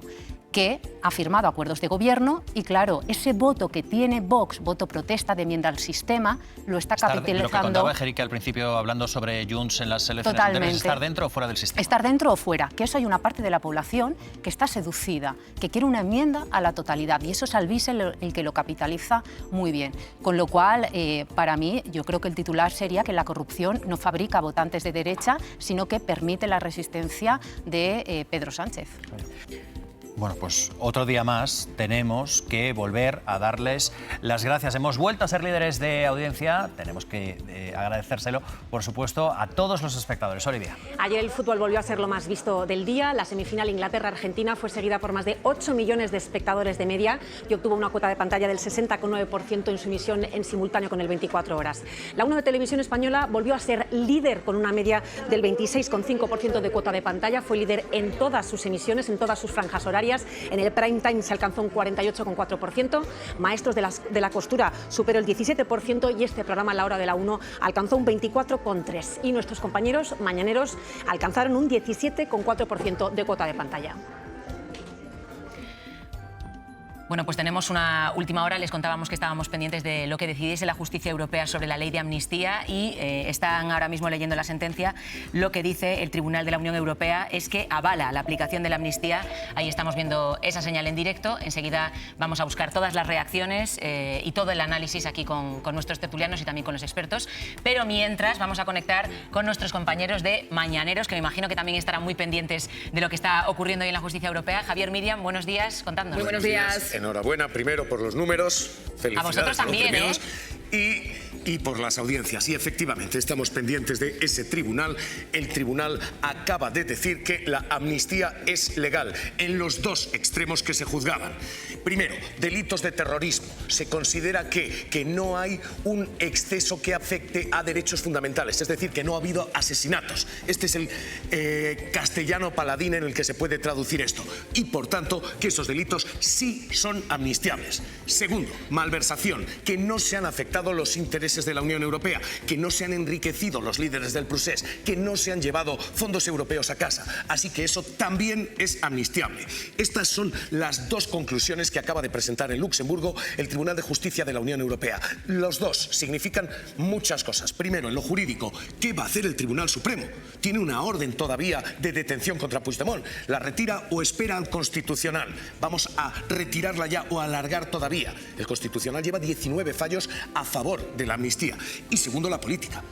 Que ha firmado acuerdos de gobierno y, claro, ese voto que tiene Vox, voto protesta de enmienda al sistema, lo está capitalizando. Lo que contaba Ejerique al principio, hablando sobre Junts en las elecciones, totalmente. ¿estar dentro o fuera del sistema? Estar dentro o fuera, que eso hay una parte de la población que está seducida, que quiere una enmienda a la totalidad, y eso es Albiz el que lo capitaliza muy bien. Con lo cual, para mí, yo creo que el titular sería que la corrupción no fabrica votantes de derecha, sino que permite la resistencia de Pedro Sánchez. Bueno, pues otro día más tenemos que volver a darles las gracias. Hemos vuelto a ser líderes de audiencia, tenemos que agradecérselo, por supuesto, a todos los espectadores. Olivia. Ayer el fútbol volvió a ser lo más visto del día. La semifinal Inglaterra-Argentina fue seguida por más de 8 millones de espectadores de media y obtuvo una cuota de pantalla del 60,9% en su emisión en simultáneo con el 24 horas. La 1 de Televisión Española volvió a ser líder con una media del 26,5% de cuota de pantalla. Fue líder en todas sus emisiones, en todas sus franjas horarias. En el prime time se alcanzó un 48,4%. Maestros de la costura superó el 17% y este programa, La Hora de la 1, alcanzó un 24,3%. Y nuestros compañeros mañaneros alcanzaron un 17,4% de cuota de pantalla. Bueno, pues tenemos una última hora. Les contábamos que estábamos pendientes de lo que decidiese la justicia europea sobre la ley de amnistía y están ahora mismo leyendo la sentencia. Lo que dice el Tribunal de la Unión Europea es que avala la aplicación de la amnistía. Ahí estamos viendo esa señal en directo. Enseguida vamos a buscar todas las reacciones y todo el análisis aquí con nuestros tertulianos y también con los expertos. Pero mientras vamos a conectar con nuestros compañeros de Mañaneros, que me imagino que también estarán muy pendientes de lo que está ocurriendo hoy en la justicia europea. Javier, Miriam, buenos días, contándonos. Muy buenos días. Enhorabuena primero por los números, felicidades a vosotros también, por los premios, y por las audiencias. Y efectivamente estamos pendientes de ese tribunal. El tribunal acaba de decir que la amnistía es legal en los dos extremos que se juzgaban. Primero, delitos de terrorismo. Se considera que no hay un exceso que afecte a derechos fundamentales, es decir, que no ha habido asesinatos. Este es el castellano paladín en el que se puede traducir esto. Y por tanto, que esos delitos sí son amnistiables. Segundo, malversación, que no se han afectado los intereses de la Unión Europea, que no se han enriquecido los líderes del procés, que no se han llevado fondos europeos a casa. Así que eso también es amnistiable. Estas son las dos conclusiones que acaba de presentar en Luxemburgo el Tribunal de Justicia de la Unión Europea. Los dos significan muchas cosas. Primero, en lo jurídico, ¿qué va a hacer el Tribunal Supremo? Tiene una orden todavía de detención contra Puigdemont. ¿La retira o espera al Constitucional? Vamos a retirarla ya o alargar todavía. El Constitucional lleva 19 fallos a favor de la amnistía. Y segundo, la política.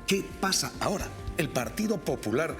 ¿Qué pasa ahora? El Partido Popular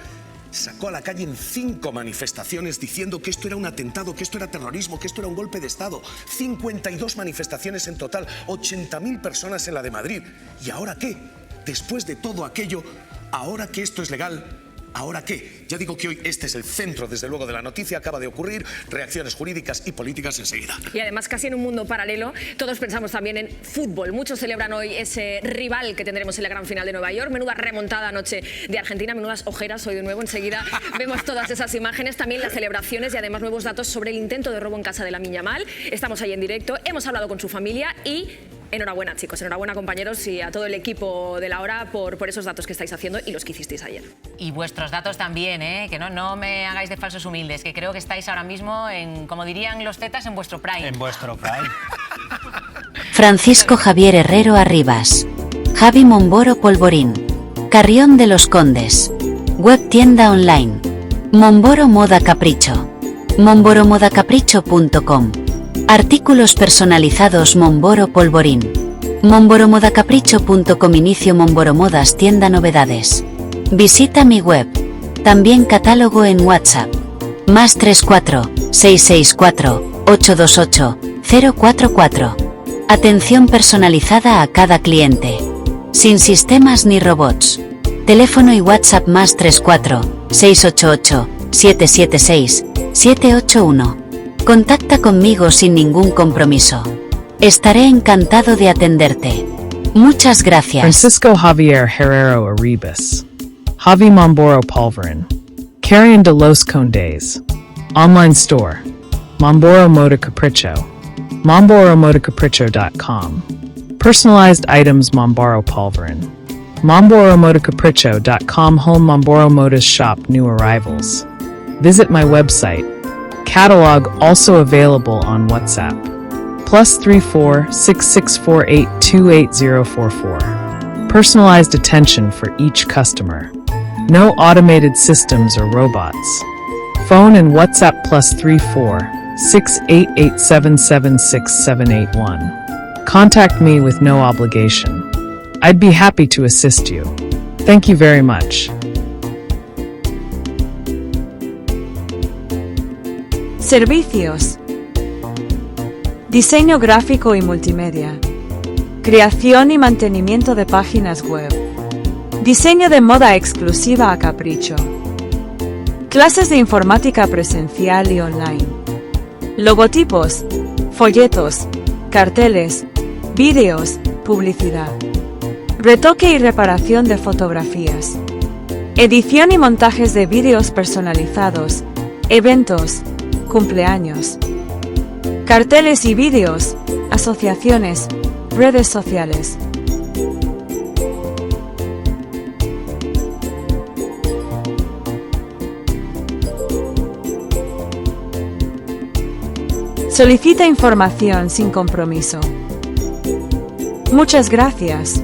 sacó a la calle en 5 manifestaciones diciendo que esto era un atentado, que esto era terrorismo, que esto era un golpe de Estado. 52 manifestaciones en total, 80.000 personas en la de Madrid. ¿Y ahora qué? Después de todo aquello, ahora que esto es legal, ¿ahora qué? Ya digo que hoy este es el centro, desde luego, de la noticia. Acaba de ocurrir, reacciones jurídicas y políticas enseguida. Y además, casi en un mundo paralelo, todos pensamos también en fútbol. Muchos celebran hoy ese rival que tendremos en la gran final de Nueva York. Menuda remontada anoche de Argentina, menudas ojeras hoy de nuevo. Enseguida vemos todas esas imágenes, también las celebraciones y además nuevos datos sobre el intento de robo en casa de Lamine Yamal. Estamos ahí en directo, hemos hablado con su familia y... enhorabuena, chicos, enhorabuena, compañeros, y a todo el equipo de La Hora por esos datos que estáis haciendo y los que hicisteis ayer. Y vuestros datos también, que no me hagáis de falsos humildes, que creo que estáis ahora mismo en, como dirían los tetas, en vuestro prime. En vuestro prime. Francisco Javier Herrero Arribas, Javi Momboro Polvorín, Carrión de los Condes, web tienda online, Momboro Moda Capricho, momboromodacapricho.com. Artículos personalizados Momboro Polvorín. momboromodacapricho.com. Inicio Momboro Modas tienda novedades. Visita mi web. También catálogo en WhatsApp. +34 664 828 044. Atención personalizada a cada cliente. Sin sistemas ni robots. Teléfono y WhatsApp +34 688 776 781. Contacta conmigo sin ningún compromiso. Estaré encantado de atenderte. Muchas gracias. Francisco Javier Herrero Arribas. Javi Momboro Polvorin. Carrion de los Condes. Online store. Momboro Moda Capricho. MomboroModaCapricho.com. Personalized items Momboro Polvorin. MomboroModaCapricho.com. Home Momboro Modas shop new arrivals. Visit my website. Catalog also available on WhatsApp. +34 6648 28044. Personalized attention for each customer. No automated systems or robots. Phone and WhatsApp +34 6887767781. Contact me with no obligation. I'd be happy to assist you. Thank you very much. Servicios. Diseño gráfico y multimedia. Creación y mantenimiento de páginas web. Diseño de moda exclusiva a capricho. Clases de informática presencial y online. Logotipos, folletos, carteles, vídeos, publicidad. Retoque y reparación de fotografías. Edición y montajes de vídeos personalizados, eventos, cumpleaños. Carteles y vídeos, asociaciones, redes sociales. Solicita información sin compromiso. Muchas gracias.